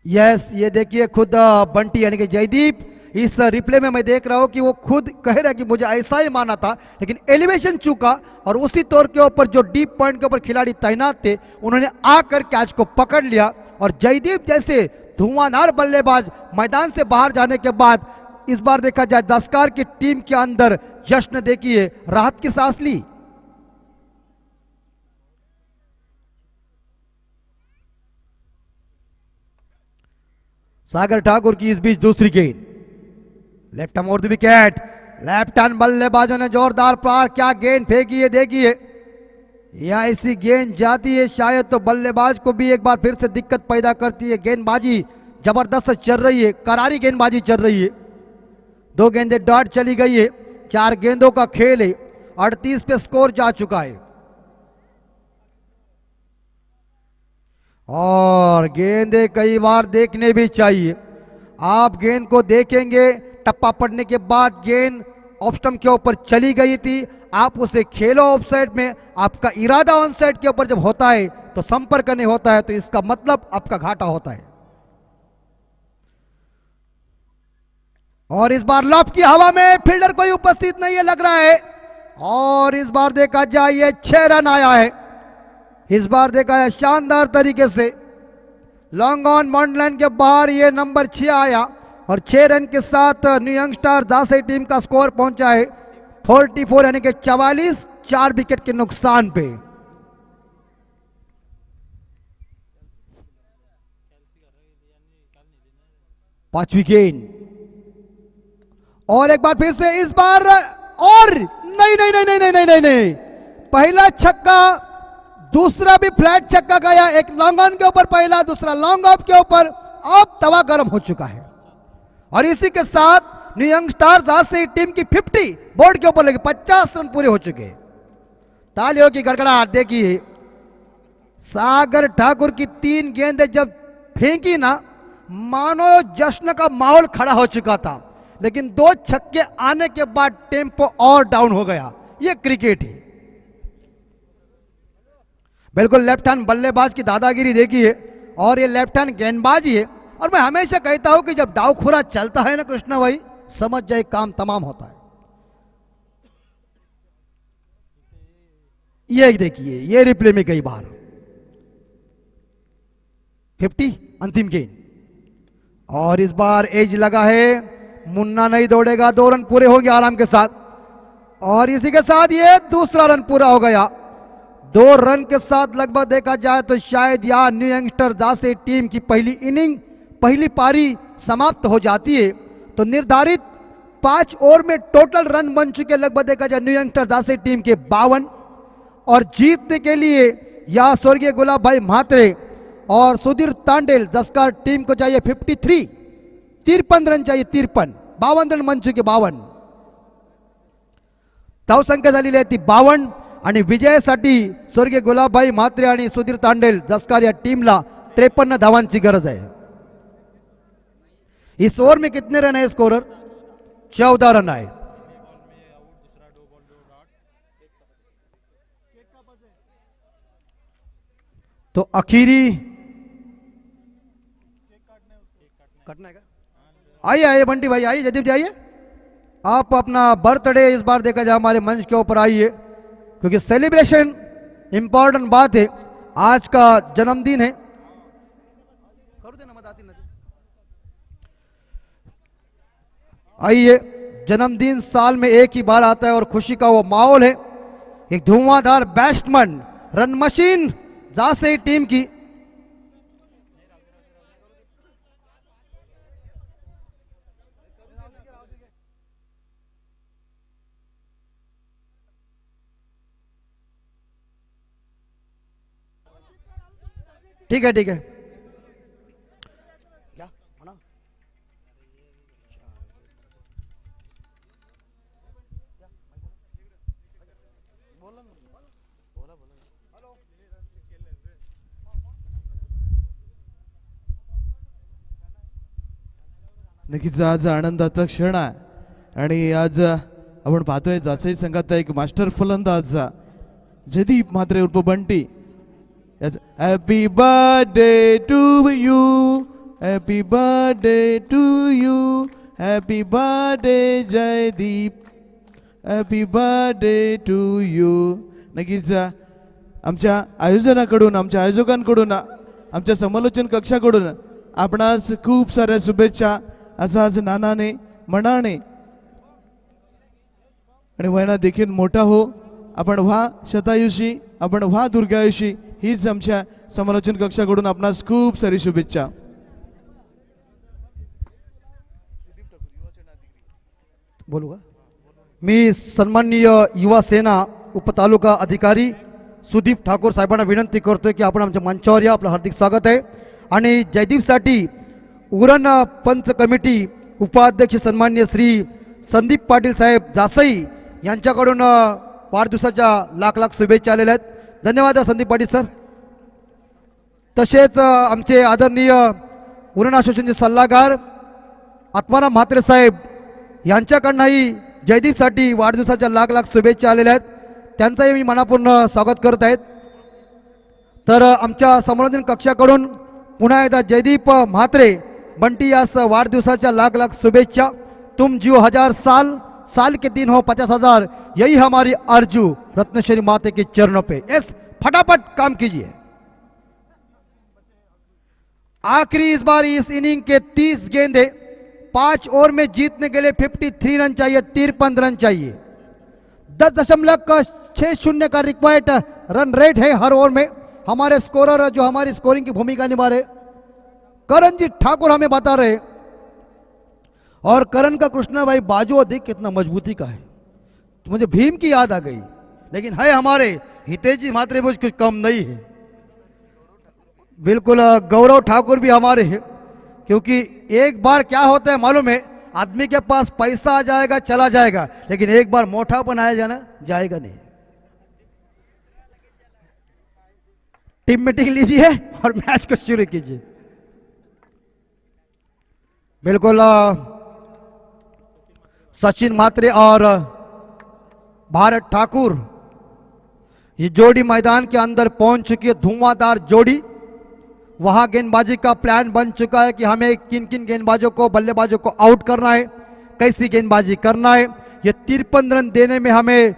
यस, ये देखिए खुद बंटी यानी कि जयदीप, इस रिप्ले में मैं देख रहा हूं कि वो खुद कह रहा है कि मुझे ऐसा ही माना था, लेकिन एलिवेशन चूका और उसी तौर के ऊपर जो डीप पॉइंट के ऊपर खिलाड़ी तैनात थे उन्होंने आकर कैच को पकड़ लिया। और जयदीप जैसे धुआंधार बल्लेबाज मैदान से बाहर जाने के बाद इस बार देखा जाए दस्कार की टीम के अंदर जश्न देखिए, राहत की सांस ली। सागर ठाकुर की इस बीच दूसरी गेंद, left arm over the wicket. Left hand बल्लेबाजों ने जोरदार प्रहार, क्या गेंद फेंकी है देखिए। या ऐसी गेंद जाती है शायद तो बल्लेबाज को भी एक बार फिर से दिक्कत पैदा करती है। गेंदबाजी जबरदस्त चल रही है, करारी गेंदबाजी चल रही है। 2 गेंदें डॉट चली गई है, 4 गेंदों का खेल है, 38 पे स्कोर जा चुका है। और गेंदें कई बार देखने भी चाहिए। आप गेंद को देखेंगे, टप्पा पड़ने के बाद गेंद ऑफ स्टंप के ऊपर चली गई थी, आप उसे खेलो ऑफ साइड में। आपका इरादा ऑन साइड के ऊपर जब होता है तो संपर्क नहीं होता है, तो इसका मतलब आपका घाटा होता है। और इस बार लॉफ्ट की हवा में फील्डर कोई उपस्थित नहीं है लग रहा है, और इस बार देखा जाए ये 6 रन आया है। इस बार देखा है शानदार तरीके से लॉन्ग ऑन बाउंड्री लाइन के बाहर ये नंबर 6 आया, और 6 रन के साथ न्यू यंगस्टार झांसी टीम का स्कोर पहुंचा है 44 यानी कि 44, 4 विकेट के नुकसान पे। पांचवी गेंद, और एक बार फिर से इस बार, और नहीं नहीं नहीं नहीं नहीं नहीं नहीं, नहीं। पहला छक्का, दूसरा भी फ्लैट छक्का गया, एक लॉन्ग ऑन के ऊपर पहला, दूसरा लॉन्ग ऑफ के ऊपर। अब तवा गर्म हो चुका है, और इसी के साथ न्यू यंगस्टार झांसी टीम की 50 बोर्ड के ऊपर लगे, 50 रन पूरे हो चुके। तालियों की गड़गड़ाहट देखिए। सागर ठाकुर की 3 गेंदें जब फेंकी ना, मानो जश्न का माहौल खड़ा हो चुका था, लेकिन 2 छक्के आने के बाद टेम्पो और डाउन हो गया। ये क्रिकेट है, बिल्कुल लेफ्ट हैंड बल्लेबाज की दादागिरी देखिए, और ये लेफ्ट हैंड गेंदबाजी है। और मैं हमेशा कहता हूं कि जब डाव खुरा चलता है ना कृष्णा भाई, समझ जाए काम तमाम होता है। ये देखिए, ये रिप्ले में कई बार 50 अंतिम गेंद, और इस बार एज लगा है, मुन्ना नहीं दौड़ेगा, 2 रन पूरे होंगे आराम के साथ, और इसी के साथ ये दूसरा रन पूरा हो गया। 2 रन के साथ लगभग देखा जाए तो शायद यहाँ न्यू यंगस्टर जासे टीम की पहली इनिंग, पहली पारी समाप्त हो जाती है। तो निर्धारित 5 ओवर में टोटल रन बन चुके लगभग देखा जाए न्यू यंगस्टर जासे टीम के 52, और जीतने के लिए यहाँ स्वर्गीय गुलाब भाई म्हात्रे और सुधीर तांडेल जस्कार टीम को चाहिए 53 रन चाहिए, 52 रन बन चुके 52, धावसंख्या झालेली आहे ती 52, आणि विजयासाठी स्वर्गीय गुलाबभाई म्हात्रे आणि सुधीर तांडेल जस्कार या टीमला 53 धावांची गरज आहे। इस ओवर में कितने रन है स्कोरर? 14 रन आए। तो आखिरी कटना है क्या? आइए आइए बंटी भाई, आइए जयदीप जी, आइए आप अपना बर्थडे इस बार देखा जाए हमारे मंच के ऊपर आइए, क्योंकि सेलिब्रेशन इंपॉर्टेंट बात है। आज का जन्मदिन है, आइए, जन्मदिन साल में एक ही बार आता है और खुशी का वो माहौल है। एक धुआंधार बैट्समैन, रन मशीन जासे टीम की, ठीक है ठीक है, क्या होना? नक्कीच आज आनंदाचा क्षण आहे, आणि आज आपण पाहतोय जासई संघात एक मास्टर फलंदाज जयदीप म्हात्रे उर्फ Bunty, happy birthday to you, happy birthday to you, happy birthday Jaydeep, happy birthday to you. नक्कीच आमच्या आयोजनाकडून, आमच्या आयोजकांकडून, आमच्या समालोचन कक्षाकडून आपणास खूप साऱ्या शुभेच्छा। असाच नानाने मनाने आणि वयाने देखील मोठा हो, आपण व्हा शतायुषी, आपण व्हा दुर्गायुषी, हीच आमच्या समालोचन कक्षाकडून आपणास खूप सारी शुभेच्छा। बोलू का? मी सन्माननीय युवा सेना उपतालुका अधिकारी सुदीप ठाकूर साहेबांना विनंती करतोय की आपण आमच्या मंचावर या, आपलं हार्दिक स्वागत आहे। आणि जयदीपसाठी उरण पंच कमिटी उपाध्यक्ष सन्माननीय श्री संदीप पाटील साहेब जासई यांच्याकडून वाढदिवसाच्या लाख लाख शुभेच्छा आलेल्या आहेत। धन्यवाद संदीप पाटील सर। तसेच आमचे आदरणीय उरण असोसिएशनचे सल्लागार आत्माराम म्हात्रे साहेब यांच्याकडूनही जयदीपसाठी वाढदिवसाच्या लाख लाख शुभेच्छा आलेल्या आहेत, त्यांचंही मी मनापूर्ण स्वागत करत आहेत। तर आमच्या समालोचन कक्षाकडून पुन्हा एकदा जयदीप म्हात्रे बंटी यास वाढदिवसाच्या लाख लाख शुभेच्छा। तुम जियो 1000 साल, साल के दिन हो 50,000, यही हमारी आरजू रत्नेश्वरी माते के चरणों पे। यस, फटाफट काम कीजिए। आखिरी इस बार इस इनिंग के 30 गेंदे, 5 ओवर में जीतने के लिए 53 रन चाहिए, 53 रन चाहिए, 10.60 का रिक्वायर्ड रन रेट है हर ओवर में। हमारे स्कोरर जो हमारी स्कोरिंग की भूमिका निभा रहे करणजीत ठाकुर हमें बता रहे, और करण का कृष्णा भाई बाजू देख कितना मजबूती का है, तो मुझे भीम की याद आ गई, लेकिन है हमारे हितेजी म्हात्रे कुछ कम नहीं है। बिल्कुल गौरव ठाकुर भी हमारे हैं, क्योंकि एक बार क्या होता है मालूम है, आदमी के पास पैसा आ जाएगा चला जाएगा, लेकिन एक बार मोटापन आया जाना जाएगा नहीं। टीम मीटिंग लीजिए और मैच को शुरू कीजिए। बिल्कुल सचिन म्हात्रे और भारत ठाकुर ये जोड़ी मैदान के अंदर पहुंच चुकी है, धुआंधार जोड़ी। वहां गेंदबाजी का प्लान बन चुका है कि हमें किन किन गेंदबाजों को, बल्लेबाजों को आउट करना है। कैसी गेंदबाजी करना है। ये 53 रन देने में हमें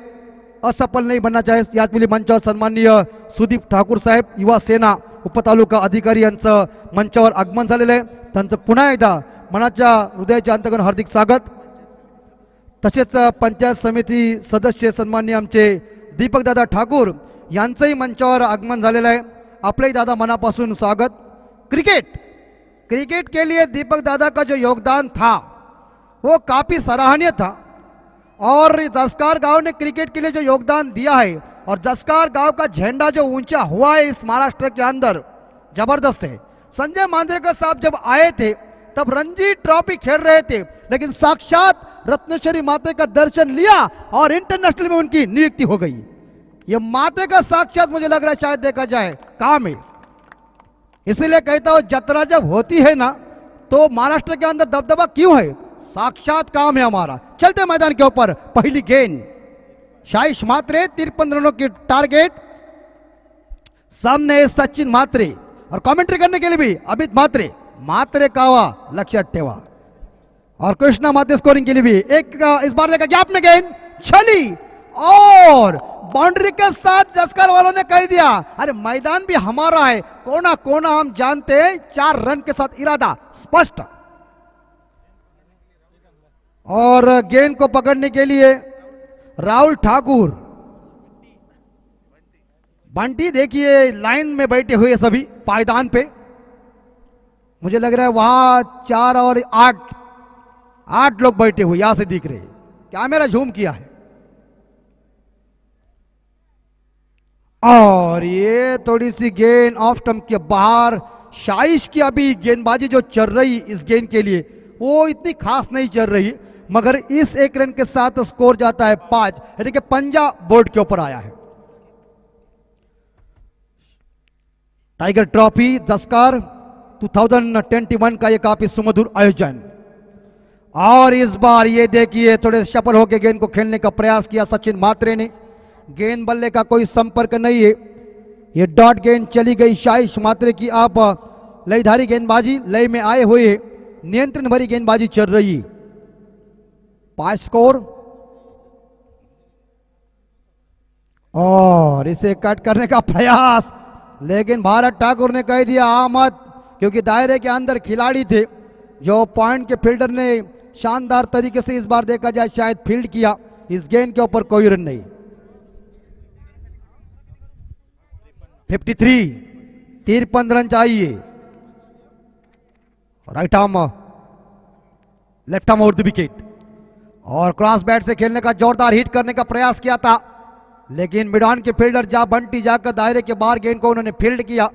असफल नहीं बनना चाहिए। याच वेळी मंचावर सन्माननीय सुदीप ठाकूर साहेब युवा सेना उपतालुका अधिकारी यांचं मंचावर आगमन झालेलं आहे। त्यांचं पुन्हा एकदा मनाच्या हृदयाच्या अंतर्गत हार्दिक स्वागत। तसेच पंचायत समिती सदस्य सन्माननीय आमचे दीपकदादा ठाकूर यांचंही मंचावर आगमन झालेलं आहे। आपलेही दादा मनापासून स्वागत। क्रिकेट के लिए दीपक दादा का जो योगदान था वो काफ़ी सराहनीय था और जसकार गांव ने क्रिकेट के लिए जो योगदान दिया है और जसकार गांव का झंडा जो ऊंचा हुआ है इस महाराष्ट्र के अंदर जबरदस्त है। संजय मांजरेकर साहब जब आए थे तब रणजी ट्रॉफी खेल रहे थे, लेकिन साक्षात रत्नेश्वरी माते का दर्शन लिया और इंटरनेशनल में उनकी नियुक्ति हो गई। ये माते का साक्षात मुझे लग रहा है शायद देखा जाए काम है। इसीलिए कहता हूं जत्रा जब होती है ना तो महाराष्ट्र के अंदर दबदबा क्यों है, साक्षात काम है हमारा। चलते मैदान के ऊपर पहली गेंद शाइश मात्रे 53 रनों की टारगेट। सामने सचिन मात्रे और कमेंट्री करने के लिए भी अमित मात्रे कावा लक्षात ठेवा और कृष्णा मात्रे स्कोरिंग के लिए भी एक इस बार देखा गैप में गेंद छली और बाउंड्री के साथ जसकर वालों ने कह दिया अरे मैदान भी हमारा है, कोना कोना हम जानते हैं। 4 रन के साथ इरादा स्पष्ट और गेंद को पकड़ने के लिए राहुल ठाकुर बंटी देखिए लाइन में बैठे हुए सभी पायदान पे। मुझे लग रहा है वहां 4 और 8 लोग बैठे हुए यहां से दिख रहे। कैमरा झूम किया है और ये थोड़ी सी गेंद ऑफ स्टंप के बाहर। शाइश की अभी गेंदबाजी जो चल रही इस गेंद के लिए वो इतनी खास नहीं चल रही, मगर इस 1 रन के साथ स्कोर जाता है 5, यानी कि पंजा बोर्ड के ऊपर आया है। टाइगर ट्रॉफी जसकार 2021 का ये काफी सुमधुर आयोजन और इस बार ये देखिए थोड़े सफल होकर गेंद को खेलने का प्रयास किया सचिन मात्रे ने। गेंद बल्ले का कोई संपर्क नहीं है, ये डॉट गेंद चली गई शाइश मात्रे की। आप लयधारी गेंदबाजी लय में आए हुए नियंत्रण भरी गेंदबाजी चल रही। 5 स्कोर और इसे कट करने का प्रयास, लेकिन भारत ठाकुर ने कह दिया मत, क्योंकि दायरे के अंदर खिलाड़ी थे। जो पॉइंट के फील्डर ने शानदार तरीके से इस बार देखा जाए शायद फील्ड किया। इस गेंद के ऊपर कोई रन नहीं। 53 रन चाहिए। Right arm left arm over the wicket और क्रॉस बैट से खेलने का जोरदार हिट करने का प्रयास किया था, लेकिन मिड ऑन के फील्डर बंटी जाकर दायरे के बाहर गेंद को उन्होंने फील्ड किया।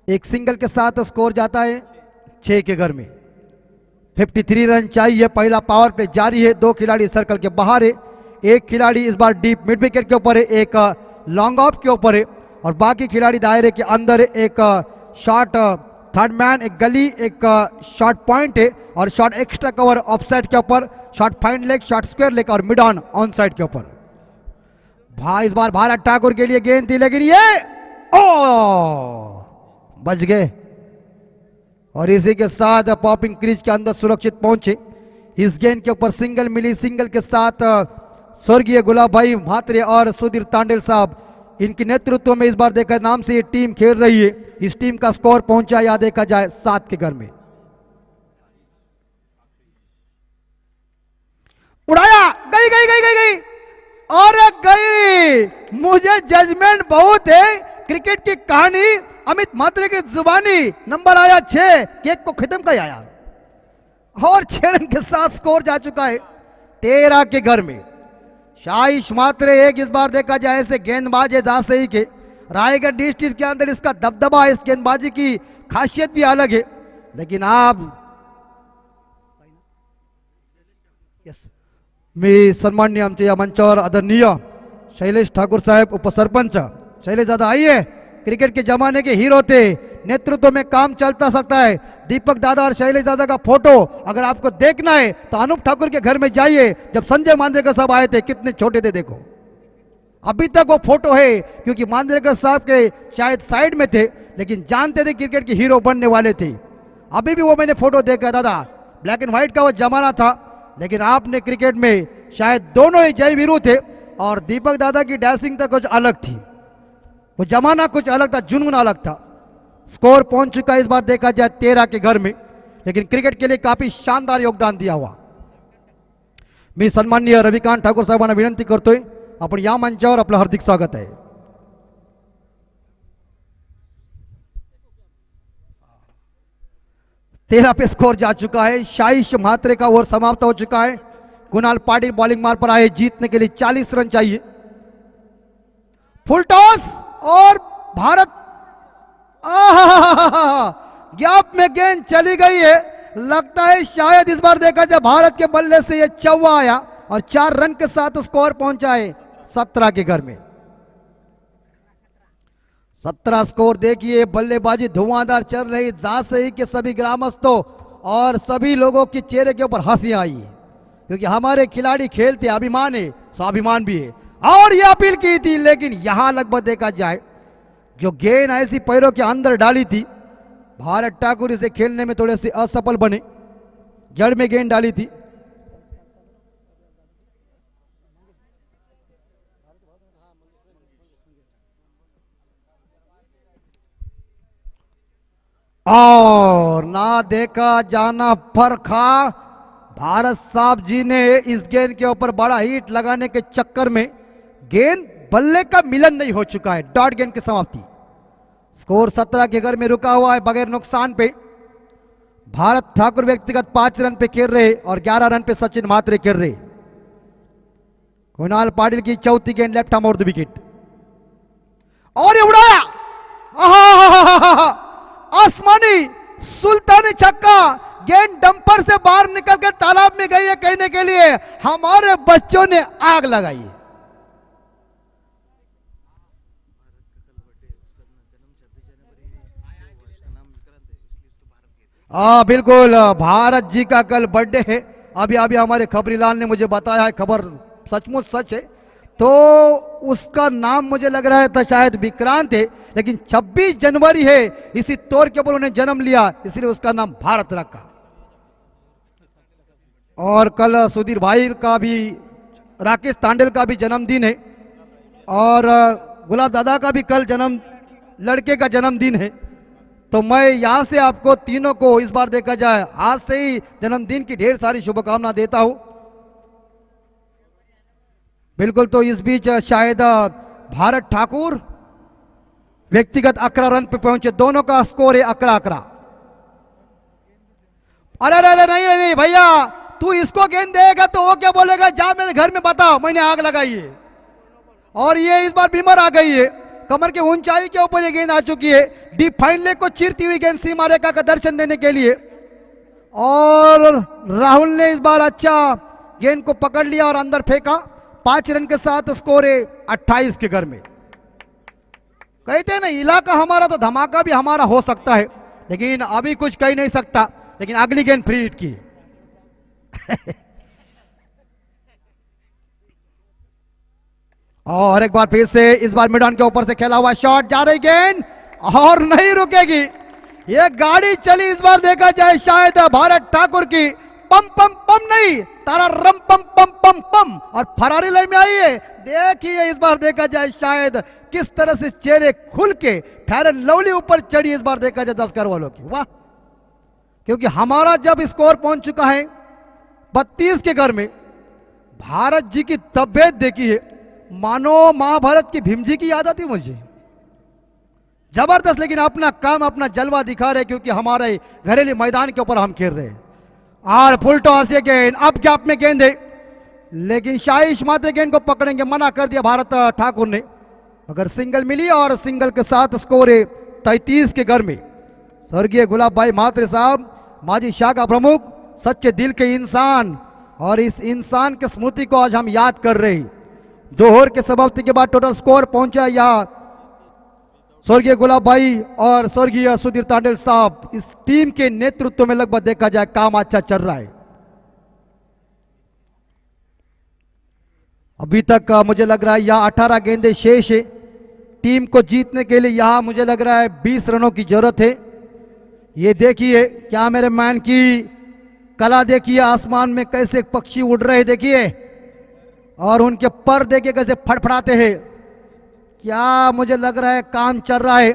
एक सिंगल के साथ स्कोर जाता है 6 के घर में। 53 रन चाहिए। पहला पावर प्ले जारी है। 2 खिलाड़ी सर्कल के बाहर है, एक खिलाड़ी इस बार डीप मिड विकेट के ऊपर है, एक लॉन्ग ऑफ के ऊपर है और बाकी खिलाड़ी दायरे के अंदर है। एक शॉट थर्ड मैन, एक गली, एक शॉट पॉइंट है और shot extra cover of side के ऊपर, shot fine leg, shot square leg और मिड ऑन ऑन साइड के ऊपर। भाई इस बार भारत ठाकुर के लिए गेंद थी, लेकिन ये बच गए और इसी के साथ पॉपिंग क्रीज के अंदर सुरक्षित पहुंचे। इस गेंद के ऊपर सिंगल मिली। सिंगल के साथ स्वर्गीय गुलाब भाई म्हात्रे और सुधीर तांडेल साहब, इनके नेतृत्व में इस बार देखा नाम से ये टीम खेल रही है। इस टीम का स्कोर पहुंचा या देखा जाए 7 के घर में। उड़ाया, गई गई गई गई गई और गई। मुझे जजमेंट बहुत है। क्रिकेट की कहानी अमित मात्रे की जुबानी। नंबर आया 6, केक को खत्म किया यार और 6 रन के साथ स्कोर जा चुका है 13 के घर में। शाइश मात्रे एक इस बार देखा जाए ऐसे गेंदबाज है जासई के रायगढ़ डिस्ट्रिक्ट के अंदर इसका दबदबा है। इस गेंदबाजी की खासियत भी अलग है, लेकिन आप मी सन्मान्य आमचे या मंचावर आदरणीय शैलेश ठाकूर साहेब उपसरपंच। शैलेश दादा आइए, क्रिकेट के जमाने के हीरो थे, नेतृत्व में काम चलता सकता है। दीपक दादा और शैलेश दादा का फोटो अगर आपको देखना है तो अनूप ठाकुर के घर में जाइए। जब संजय मांजरेकर साहब आए थे कितने छोटे थे, देखो अभी तक वो फोटो है, क्योंकि मांजरेकर साहब के शायद साइड में थे, लेकिन जानते थे क्रिकेट के हीरो बनने वाले थे। अभी भी वो मैंने फोटो देखा दादा, ब्लैक एंड व्हाइट का वो जमाना था लेकिन आपने क्रिकेट में शायद दोनों ही जय वीरू थे और दीपक दादा की डैशिंग तो कुछ अलग थी, वो जमाना कुछ अलग था, जुनून अलग था। स्कोर पहुंच चुका इस बार देखा जाए 13 के घर में, लेकिन क्रिकेट के लिए काफी शानदार योगदान दिया हुआ। मी सन्माननीय रविकांत ठाकूर साहेबांना विनंती करतोय, आपण या मंचावर आपलं हार्दिक स्वागत आहे। तेरह पे स्कोर जा चुका है, शाइश म्हात्रे का ओवर समाप्त हो चुका है। कुणाल पाटिल बॉलिंग मार पर आए, जीतने के लिए 40 रन चाहिए। फुल टॉस और भारत गैप में गेंद चली गई है। लगता है शायद इस बार देखा जाए भारत के बल्ले से यह चौवा आया और 4 रन के साथ स्कोर पहुंचा है 17 के घर में। 17 स्कोर देखिए, बल्लेबाजी धुआंधार चल रही। जासई के सभी ग्रामस्थों और सभी लोगों के चेहरे के ऊपर हंसी आई है, क्योंकि हमारे खिलाड़ी खेलते अभिमान है, स्वाभिमान भी है। और ये अपील की थी, लेकिन यहां लगभग देखा जाए जो गेंद ऐसी पैरों के अंदर डाली थी, भारत ठाकुर इसे खेलने में थोड़े से असफल बने। जड़ में गेंद डाली थी। और ना देखा जाना परखा, भारत साहब जी ने इस गेंद के ऊपर बड़ा हिट लगाने के चक्कर में गेंद बल्ले का मिलन नहीं हो चुका है। डॉट गेंद की समाप्ति। स्कोर 17 के घर में रुका हुआ है बगैर नुकसान पे। भारत ठाकुर व्यक्तिगत 5 रन पे खेल रहे और 11 रन पे सचिन म्हात्रे खेल रहे। कुणाल पाटिल की चौथी गेंद left arm over the wicket और ये उड़ाया आसमानी सुल्तानी छक्का। गेंद डंपर से बाहर निकल कर तालाब में गई है, कहने के लिए हमारे बच्चों ने आग लगाई। बिल्कुल, भारत जी का कल बर्थडे है। अभी अभी हमारे खबरी लाल ने मुझे बताया है, खबर सचमुच सच है। तो उसका नाम मुझे लग रहा है था शायद विक्रांत है, लेकिन 26 जनवरी है, इसी तौर के ऊपर उन्हें जन्म लिया, इसलिए उसका नाम भारत रखा। और कल सुधीर भाई का भी, राकेश तांडेल का भी जन्मदिन है और गुलाब दादा का भी कल लड़के का जन्मदिन है। तो मैं यहां से आपको तीनों को इस बार देखा जाए आज से ही जन्मदिन की ढेर सारी शुभकामना देता हूं। बिल्कुल, तो इस बीच शायद भारत ठाकुर व्यक्तिगत 11 रन पे पहुंचे। दोनों का स्कोर है 11-11। अरे अरे नहीं नहीं भैया, तू इसको गेंद देगा तो वो क्या बोलेगा, जा मेरे घर में बता मैंने आग लगाई है। और ये इस बार बीमार आ गई है, कमर के ऊंचाई के ऊपर ये गेंद आ चुकी है। डीप फाइन लेग को चीरती हुई गेंद सीमा रेखा का दर्शन देने के लिए। और राहुल ने इस बार अच्छा गेंद को पकड़ लिया और अंदर फेंका। 5 रन के साथ स्कोर है 28 के घर में। कहते हैं ना, इलाका हमारा तो धमाका भी हमारा हो सकता है, लेकिन अभी कुछ कह नहीं सकता। लेकिन अगली गेंद फ्री हिट की और एक बार फिर से इस बार मिडॉन के ऊपर से खेला हुआ शॉट, जा रही गेंद और नहीं रुकेगी। ये गाड़ी चली इस बार देखा जाए शायद भारत ठाकुर की। पम पम पम नहीं, तारा रम पम पम पम पम और फरारी लाइन में आई है। देखिए इस बार देखा जाए शायद किस तरह से चेहरे खुल के फेयर एंड लवली ऊपर चढ़ी इस बार देखा जाए 10 घर वालों की। वाह, क्योंकि हमारा जब स्कोर पहुंच चुका है 32 के घर में, भारत जी की तबियत देखी है मानो महाभारत की भीम जी की याद आती मुझे। जबरदस्त, लेकिन अपना काम अपना जलवा दिखा रहे, क्योंकि हमारे घरेलू मैदान के ऊपर हम खेल रहे हैं। और फुल टॉस ये गेंद, अब गैप में गेंद है, लेकिन शाइश मात्र गेंद को पकड़ेंगे, मना कर दिया भारत ठाकुर ने। अगर सिंगल मिली और सिंगल के साथ स्कोर है 33 के घर में। स्वर्गीय गुलाब भाई म्हात्रे साहब, माजी शाखा प्रमुख, सच्चे दिल के इंसान, और इस इंसान की स्मृति को आज हम याद कर रहे हैं। 2 ओवर के समाप्ति के बाद टोटल स्कोर पहुंचा यहाँ स्वर्गीय गुलाब भाई और स्वर्गीय सुधीर तांडेल साहब, इस टीम के नेतृत्व में लगभग देखा जाए काम अच्छा चल रहा है। अभी तक मुझे लग रहा है यहाँ 18 गेंदें शेष है। टीम को जीतने के लिए यहाँ मुझे लग रहा है 20 रनों की जरूरत है। ये देखिए क्या मेरे मैन की कला देखिए, आसमान में कैसे पक्षी उड़ रहे देखिए, और उनके पर देखिए कैसे फड़फड़ाते हैं। क्या मुझे लग रहा है काम चल रहा है।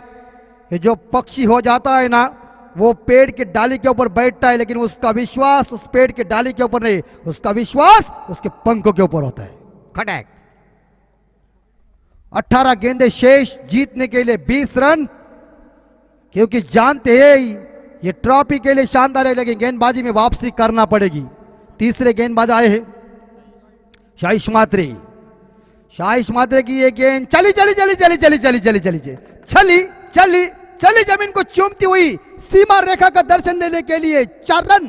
ये जो पक्षी हो जाता है ना, वो पेड़ की डाली के ऊपर बैठता है, लेकिन उसका विश्वास उस पेड़ की डाली के ऊपर नहीं, उसका विश्वास उसके पंखों के ऊपर होता है। खटैक। 18 गेंदे शेष, जीतने के लिए 20 रन, क्योंकि जानते हैं ये ट्रॉफी के लिए शानदार है, लेकिन गेंदबाजी में वापसी करना पड़ेगी। तीसरे गेंदबाज आए हैं शाहिश मात्रे। शाहिश मात्रे की ये गेंद चली चली चली चली चली चली चली चली चली चली चली जमीन को चूमती हुई सीमा रेखा का दर्शन देने के लिए 4 रन।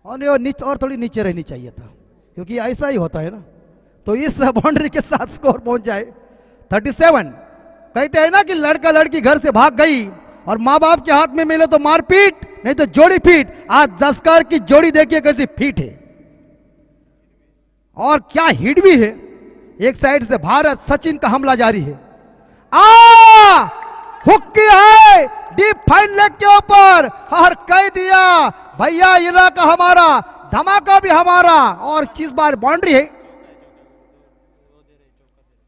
और थोड़ी नीचे रहनी चाहिए था, क्योंकि ऐसा ही होता है ना। तो इस बाउंड्री के साथ स्कोर पहुंच जाए 37। कहते हैं ना कि लड़का लड़की घर से भाग गई और माँ बाप के हाथ में मिले तो मारपीट, नहीं तो जोड़ी फीट। आज जस्कर की जोड़ी देखिए कैसी फीट है, और क्या हिट भी है। एक साइड से भारत सचिन का हमला जारी है। हुक किया है डीप फाइन लेग के ऊपर, और कह दिया भैया इलाका हमारा, धमाका भी हमारा, और चीज बार बाउंड्री है।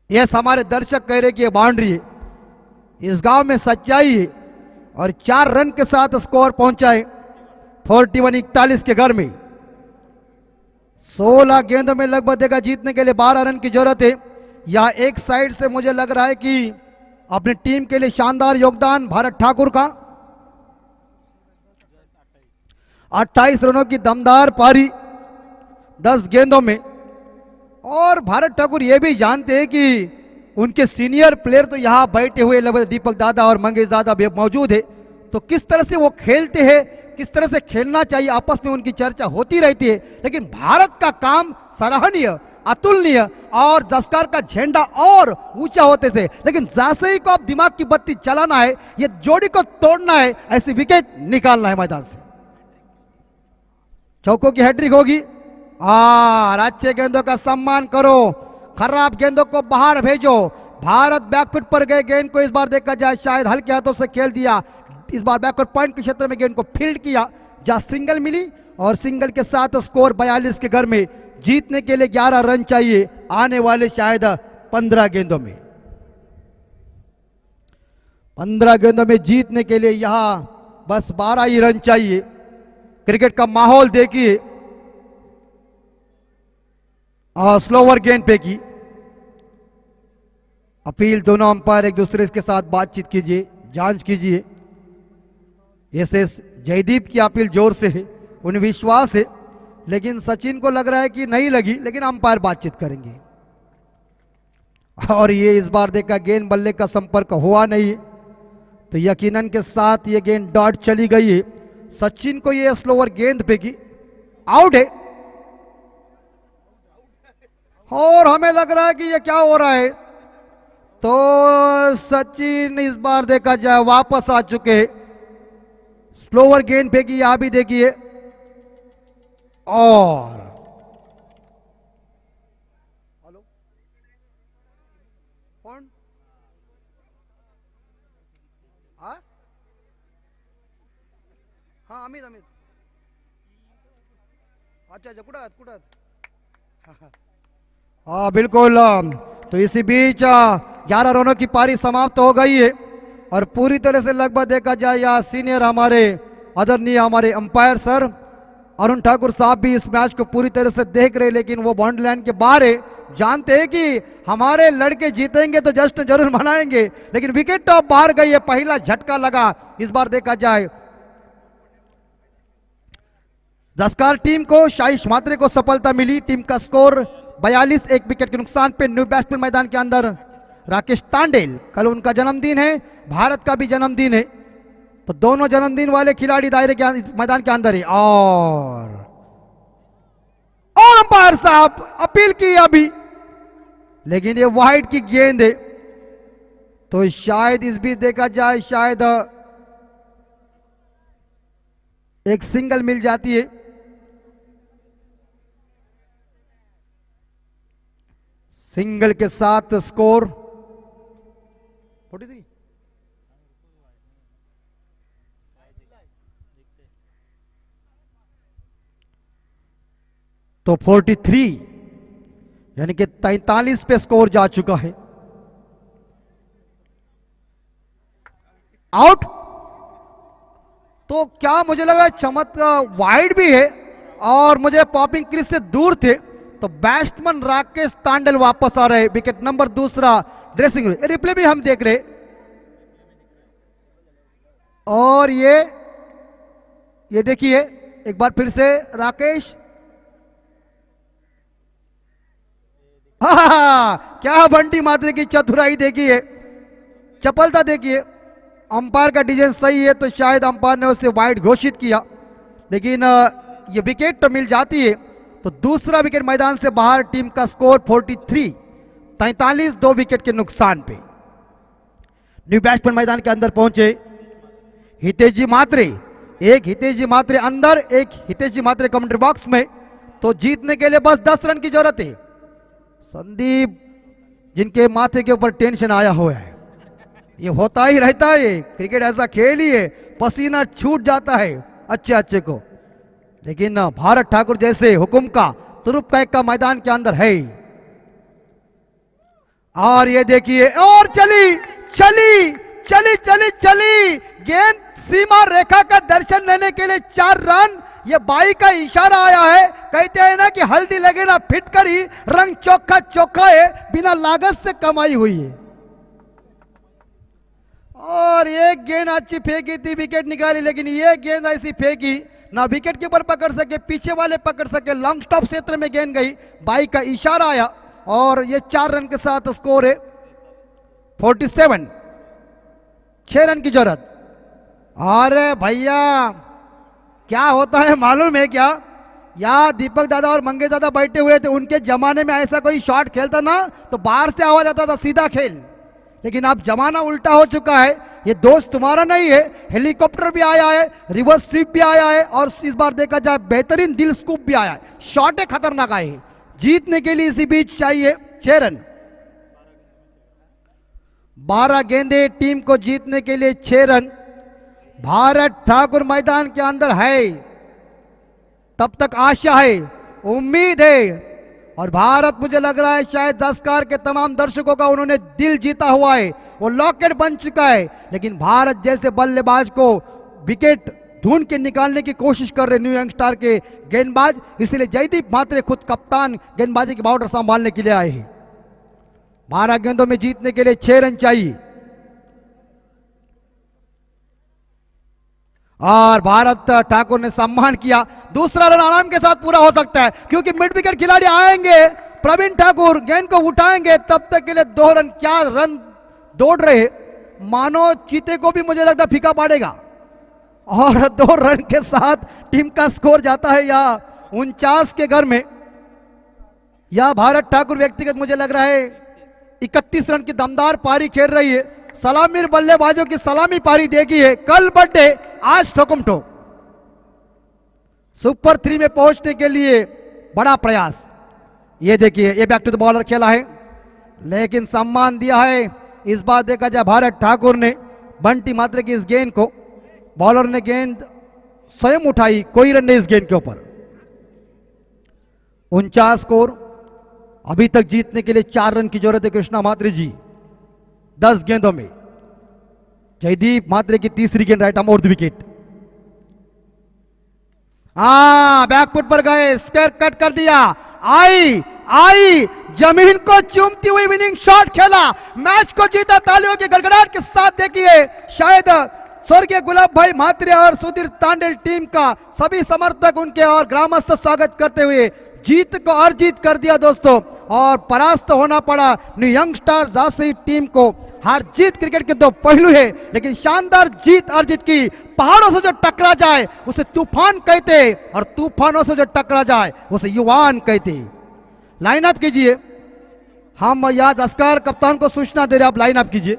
यस, हमारे दर्शक कह रहे कि ये बाउंड्री है। इस गांव में सच्चाई है, और 4 रन के साथ स्कोर पहुंचा है 41-41 के घर में। 16 गेंदों में लगभग देगा जीतने के लिए 12 रन की जरूरत है। या एक साइड से मुझे लग रहा है कि अपनी टीम के लिए शानदार योगदान भारत ठाकुर का। 28 रनों की दमदार पारी 10 गेंदों में, और भारत ठाकुर ये भी जानते हैं कि उनके सीनियर प्लेयर तो यहाँ बैठे हुए लगभग दीपक दादा और मंगेश दादा भी मौजूद है। तो किस तरह से वो खेलते हैं, किस तरह से खेलना चाहिए, आपस में उनकी चर्चा होती रहती है। लेकिन भारत का काम सराहनीय, अतुलनीय, और जस्कर का झंडा और ऊंचा होते थे। लेकिन जैसे ही को अब दिमाग की बत्ती चलाना है, ये जोड़ी को तोड़ना है, ऐसी विकेट निकालना है मैदान से। चौकों की हैट्रिक होगी। अच्छे गेंदों का सम्मान करो, खराब गेंदों को बाहर भेजो। भारत बैकफुट पर गए गेंद को इस बार देखा जाए शायद हल्के हाथों से खेल दिया। इस बार बैकवर्ड पॉइंट के क्षेत्र में गेंद को फील्ड किया, जहां सिंगल मिली, और सिंगल के साथ स्कोर 42 के घर में। जीतने के लिए 11 रन चाहिए आने वाले शायद 15 गेंदों में। 15 गेंदों में जीतने के लिए यहां बस 12 ही रन चाहिए। क्रिकेट का माहौल देखिए, स्लोवर गेंद पे की अपील, दोनों अंपायर एक दूसरे के साथ बातचीत कीजिए, जांच कीजिए। एसएस जयदीप की अपील जोर से है, उन्हें विश्वास है, लेकिन सचिन को लग रहा है कि नहीं लगी, लेकिन अंपायर बातचीत करेंगे। और ये इस बार देखा गेंद बल्ले का संपर्क हुआ नहीं है, तो यकीनन के साथ ये गेंद डॉट चली गई है। सचिन को ये स्लोवर गेंद पे की आउट है, और हमें लग रहा है कि ये क्या हो रहा है। तो सचिन इस बार देखा जाए वापस आ चुके हैं। स्लोवर गेंद फेंकी, यहां भी देखिए, और हेलो कौन, हाँ अमित अमित, अच्छा कुठं हाँ बिल्कुल। तो इसी बीच 11 रनों की पारी समाप्त हो गई है, और पूरी तरह से लगभग देखा जाए या सीनियर हमारे आदरणीय हमारे अंपायर सर अरुण ठाकुर साहब भी इस मैच को पूरी तरह से देख रहे, लेकिन वो बाउंड्री लाइन के बाहर है। जानते हैं कि हमारे लड़के जीतेंगे तो जश्न जरूर मनाएंगे, लेकिन विकेट टॉप बाहर गई है, पहला झटका लगा। इस बार देखा जाए जस्कर टीम को, शाहिश मात्रे को सफलता मिली। टीम का स्कोर 42, 1 विकेट के नुकसान पे। न्यू बैट्समैन मैदान के अंदर राकेश तांडेल, कल उनका जन्मदिन है, भारत का भी जन्मदिन है, तो दोनों जन्मदिन वाले खिलाड़ी दायरे के मैदान के अंदर है। और अंपायर साहब अपील की अभी, लेकिन ये वाइड की गेंद है, तो शायद इस बीच देखा जाए शायद एक सिंगल मिल जाती है। सिंगल के साथ स्कोर 43। तो 43 यानी कि 43 पे स्कोर जा चुका है। आउट। तो क्या मुझे लग रहा है चमत्कार वाइड भी है और मुझे पॉपिंग क्रीज से दूर थे, तो बैट्समैन राकेश तांडल वापस आ रहे, विकेट नंबर दूसरा ड्रेसिंग रूम। रिप्ले भी हम देख रहे और ये देखिए एक बार फिर से राकेश, क्या बंटी मात्रे की चतुराई देखिए, चपलता देखिए। अंपायर का डिसीजन सही है तो शायद अंपायर ने उसे वाइड घोषित किया, लेकिन ये विकेट तो मिल जाती है। तो दूसरा विकेट मैदान से बाहर, टीम का स्कोर 43 2 विकेट के नुकसान पे। न्यू बैट्समैन मैदान के अंदर पहुंचे हितेश जी मात्रे, एक हितेश जी मात्रे अंदर, एक हितेश जी मात्रे कमेंट्री बॉक्स में। तो जीतने के लिए बस 10 रन की जरूरत है। संदीप जिनके माथे के ऊपर टेंशन आया हुआ है, ये होता ही रहता है, क्रिकेट ऐसा खेल ही है, पसीना छूट जाता है अच्छे को, लेकिन भारत ठाकुर जैसे हुकुम का तुरुप कैक का मैदान के अंदर है। और ये देखिए, और चली गेंद सीमा रेखा का दर्शन लेने के लिए 4 रन। ये बाई का इशारा आया है, कहते हैं ना कि हल्दी लगे ना फिटकर ही रंग चोखा है, बिना लागत से कमाई हुई है। और एक गेंद अच्छी फेंकी थी, विकेट निकाली, लेकिन ये गेंद ऐसी फेंकी ना विकेट कीपर पकड़ सके, पीछे वाले पकड़ सके, लॉन्ग स्टॉप क्षेत्र में गेंद गई, बाई का इशारा आया और ये 4 रन के साथ स्कोर है 47, 6 रन की जरूरत। अरे भैया क्या होता है मालूम है क्या, या दीपक दादा और मंगेश दादा बैठे हुए थे, उनके जमाने में ऐसा कोई शॉट खेलता ना तो बाहर से आवाज आता था सीधा खेल, लेकिन अब जमाना उल्टा हो चुका है। ये दोस्त तुम्हारा नहीं है, हेलीकॉप्टर भी आया है, रिवर्स स्वीप भी आया है और इस बार देखा जाए बेहतरीन दिल स्कूप भी आया है। शॉट खतरनाक आए हैं। जीतने के लिए इसी बीच चाहिए 6 रन, 12 गेंदे टीम को जीतने के लिए 6 रन। भारत ठाकुर मैदान के अंदर है, तब तक आशा है, उम्मीद है, और भारत मुझे लग रहा है शायद 10 कार के तमाम दर्शकों का उन्होंने दिल जीता हुआ है, वो लॉकेट बन चुका है। लेकिन भारत जैसे बल्लेबाज को विकेट ढूंढ के निकालने की कोशिश कर रहे न्यू यंगस्टार के गेंदबाज, इसलिए जयदीप मात्रे खुद कप्तान गेंदबाजी की बाउंड्री संभालने के लिए आए हैं। 12 गेंदों में जीतने के लिए 6 रन चाहिए और भारत ठाकुर ने सम्मान किया। दूसरा रन आराम के साथ पूरा हो सकता है क्योंकि मिड विकेट खिलाड़ी आएंगे, प्रवीण ठाकुर गेंद को उठाएंगे, तब तक के लिए 2 रन। क्या रन दौड़ रहे, मानो चीते को भी मुझे लगता फीका पड़ेगा, और 2 रन के साथ टीम का स्कोर जाता है या 49 के घर में, या भारत ठाकुर व्यक्तिगत मुझे लग रहा है 31 रन की दमदार पारी खेल रही है। सलामीर बल्लेबाजों की सलामी पारी देखी है, कल बर्थडे आज ठोकम ठोक। सुपर 3 में पहुंचने के लिए बड़ा प्रयास। ये देखिए, ये बैक टू द बॉलर खेला है, लेकिन सम्मान दिया है इस बार देखा जाए भारत ठाकुर ने बंटी मात्रे की इस गेंद को। बॉलर ने गेंद स्वयं उठाई, कोई रन नहीं इस गेंद के ऊपर। 49 स्कोर, अभी तक जीतने के लिए 4 रन की जरूरत है कृष्णा मात्रे जी 10 गेंदों में। जयदीप मात्रे की तीसरी गेंद राइट आर्म और विकेट। बैकफुट पर गए, स्क्वायर कट कर दिया, आई जमीन को चूमती हुई विनिंग शॉट खेला, मैच को जीता। तालियों की गड़गड़ाहट के साथ देखिए, शायद स्वर्गीय गुलाब भाई म्हात्रे और सुधीर तांडेल टीम का सभी समर्थक उनके और ग्रामस्थ स्वागत करते हुए जीत को अर्जित कर दिया दोस्तों, और परास्त होना पड़ा न्यू यंगस्टार झांसी टीम को। हार जीत क्रिकेट के 2 पहलू है, लेकिन शानदार जीत अर्जित की। पहाड़ों से जो टकरा जाए उसे तूफान कहते, और तूफानों से जो टकरा जाए उसे युवान कहते। लाइन अप कीजिए, हम याद अस्कार कप्तान को सूचना दे रहे, आप लाइन अप कीजिए।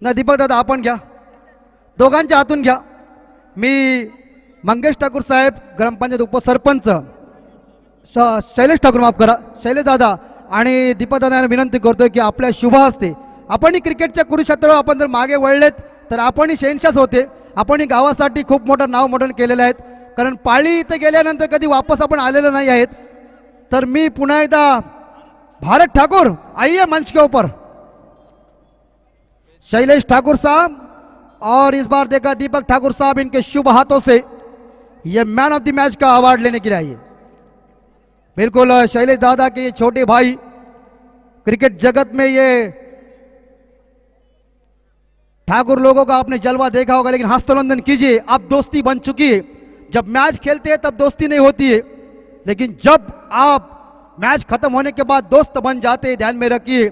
ना दीपक दादा आपण घ्या, दोघांच्या हातून घ्या। मी मंगेश ठाकूर साहेब, ग्रामपंचायत उपसरपंच शैलेश ठाकूर, माफ करा, शैलेश दादा आणि दीपक दादा यांना विनंती करतोय की आपल्या शुभ हस्ते आपणही क्रिकेटच्या कुरुक्षेत्रावर आपण जर मागे वळलेत तर आपणही शहनशाह होते. आपणही गावासाठी खूप मोठं नाव मोठं केलेलं आहे. कारण पाळी इथे गेल्यानंतर कधी वापस आपण आलेलं नाही आहेत. तर मी पुन्हा एकदा भारत ठाकुर आइए मंच के ऊपर. शैलेश ठाकुर साहब और इस बार देखा दीपक ठाकुर साहब इनके शुभ हाथों से ये मैन ऑफ द मैच का अवार्ड लेने के लिए आइए. बिल्कुल शैलेश दादा के ये छोटे भाई क्रिकेट जगत में ये ठाकुर लोगों का आपने जलवा देखा होगा, लेकिन हस्तनंदन कीजिए. अब दोस्ती बन चुकी है. जब मैच खेलते हैं तब दोस्ती नहीं होती है, लेकिन जब आप मैच खत्म होने के बाद दोस्त बन जाते हैं. ध्यान में रखिए,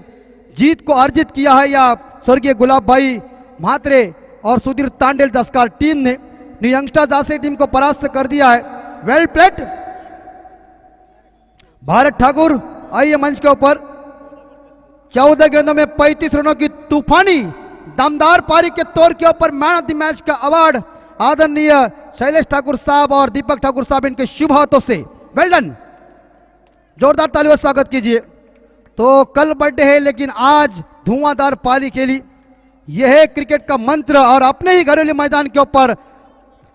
जीत को अर्जित किया है या स्वर्गीय गुलाब भाई म्हात्रे और सुधीर तांडेल दस्कार टीम ने न्यू यंगस्टर्स आसे टीम को परास्त कर दिया है. Well played. भारत ठाकुर आइए मंच के ऊपर. 14 गेंदों में 35 रनों की तूफानी दमदार पारी के तौर के ऊपर मैन ऑफ द मैच का अवार्ड आदरणीय शैलेश ठाकुर साहब और दीपक ठाकुर साहब इनके शुभ हाथों से. Well done. जोरदार तालियों से स्वागत कीजिए. तो कल बर्थडे है लेकिन आज धुआंधार पारी खेली. यह है क्रिकेट का मंत्र. और अपने ही घरेलू मैदान के ऊपर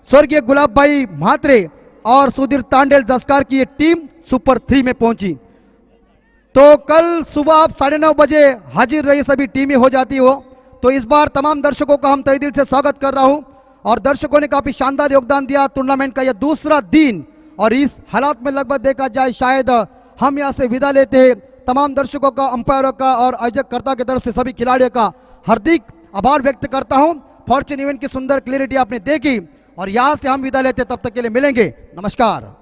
स्वर्गीय गुलाब भाई म्हात्रे और सुधीर तांडेल दस्कार की ये टीम सुपर 3 में पहुंची. तो कल सुबह आप 9:30 बजे हाजिर रही सभी टीमें हो जाती हो. तो इस बार तमाम दर्शकों का हम तहे दिल से स्वागत कर रहा हूं. और दर्शकों ने काफी शानदार योगदान दिया. टूर्नामेंट का यह दूसरा दिन और इस हालात में लगभग देखा जाए शायद हम यहां से विदा लेते हैं. तमाम दर्शकों का, अंपायरों का और आयोजककर्ता की तरफ से सभी खिलाड़ियों का हार्दिक आभार व्यक्त करता हूं. फॉर्च्यून इवेंट की सुंदर क्लियरिटी आपने देखी और यहां से हम विदा लेते. तब तक के लिए मिलेंगे. नमस्कार.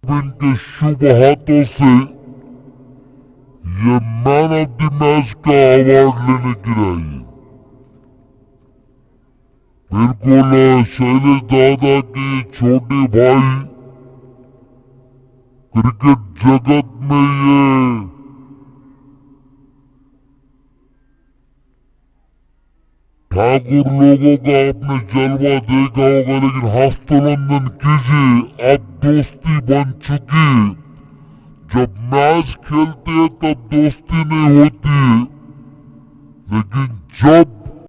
इनके शुभ हाथों से ये मैन ऑफ द मैच का अवार्ड लेने की रही. बिल्कुल शैलेश दादा के छोटे भाई क्रिकेट जगत में ये ठाकुर लोगों का आपने जलवा देखा होगा, लेकिन हस्तनंदन कीजिए. अब दोस्ती बन चुकी है. जब मैच खेलते हैं तब दोस्ती नहीं होती है, लेकिन जब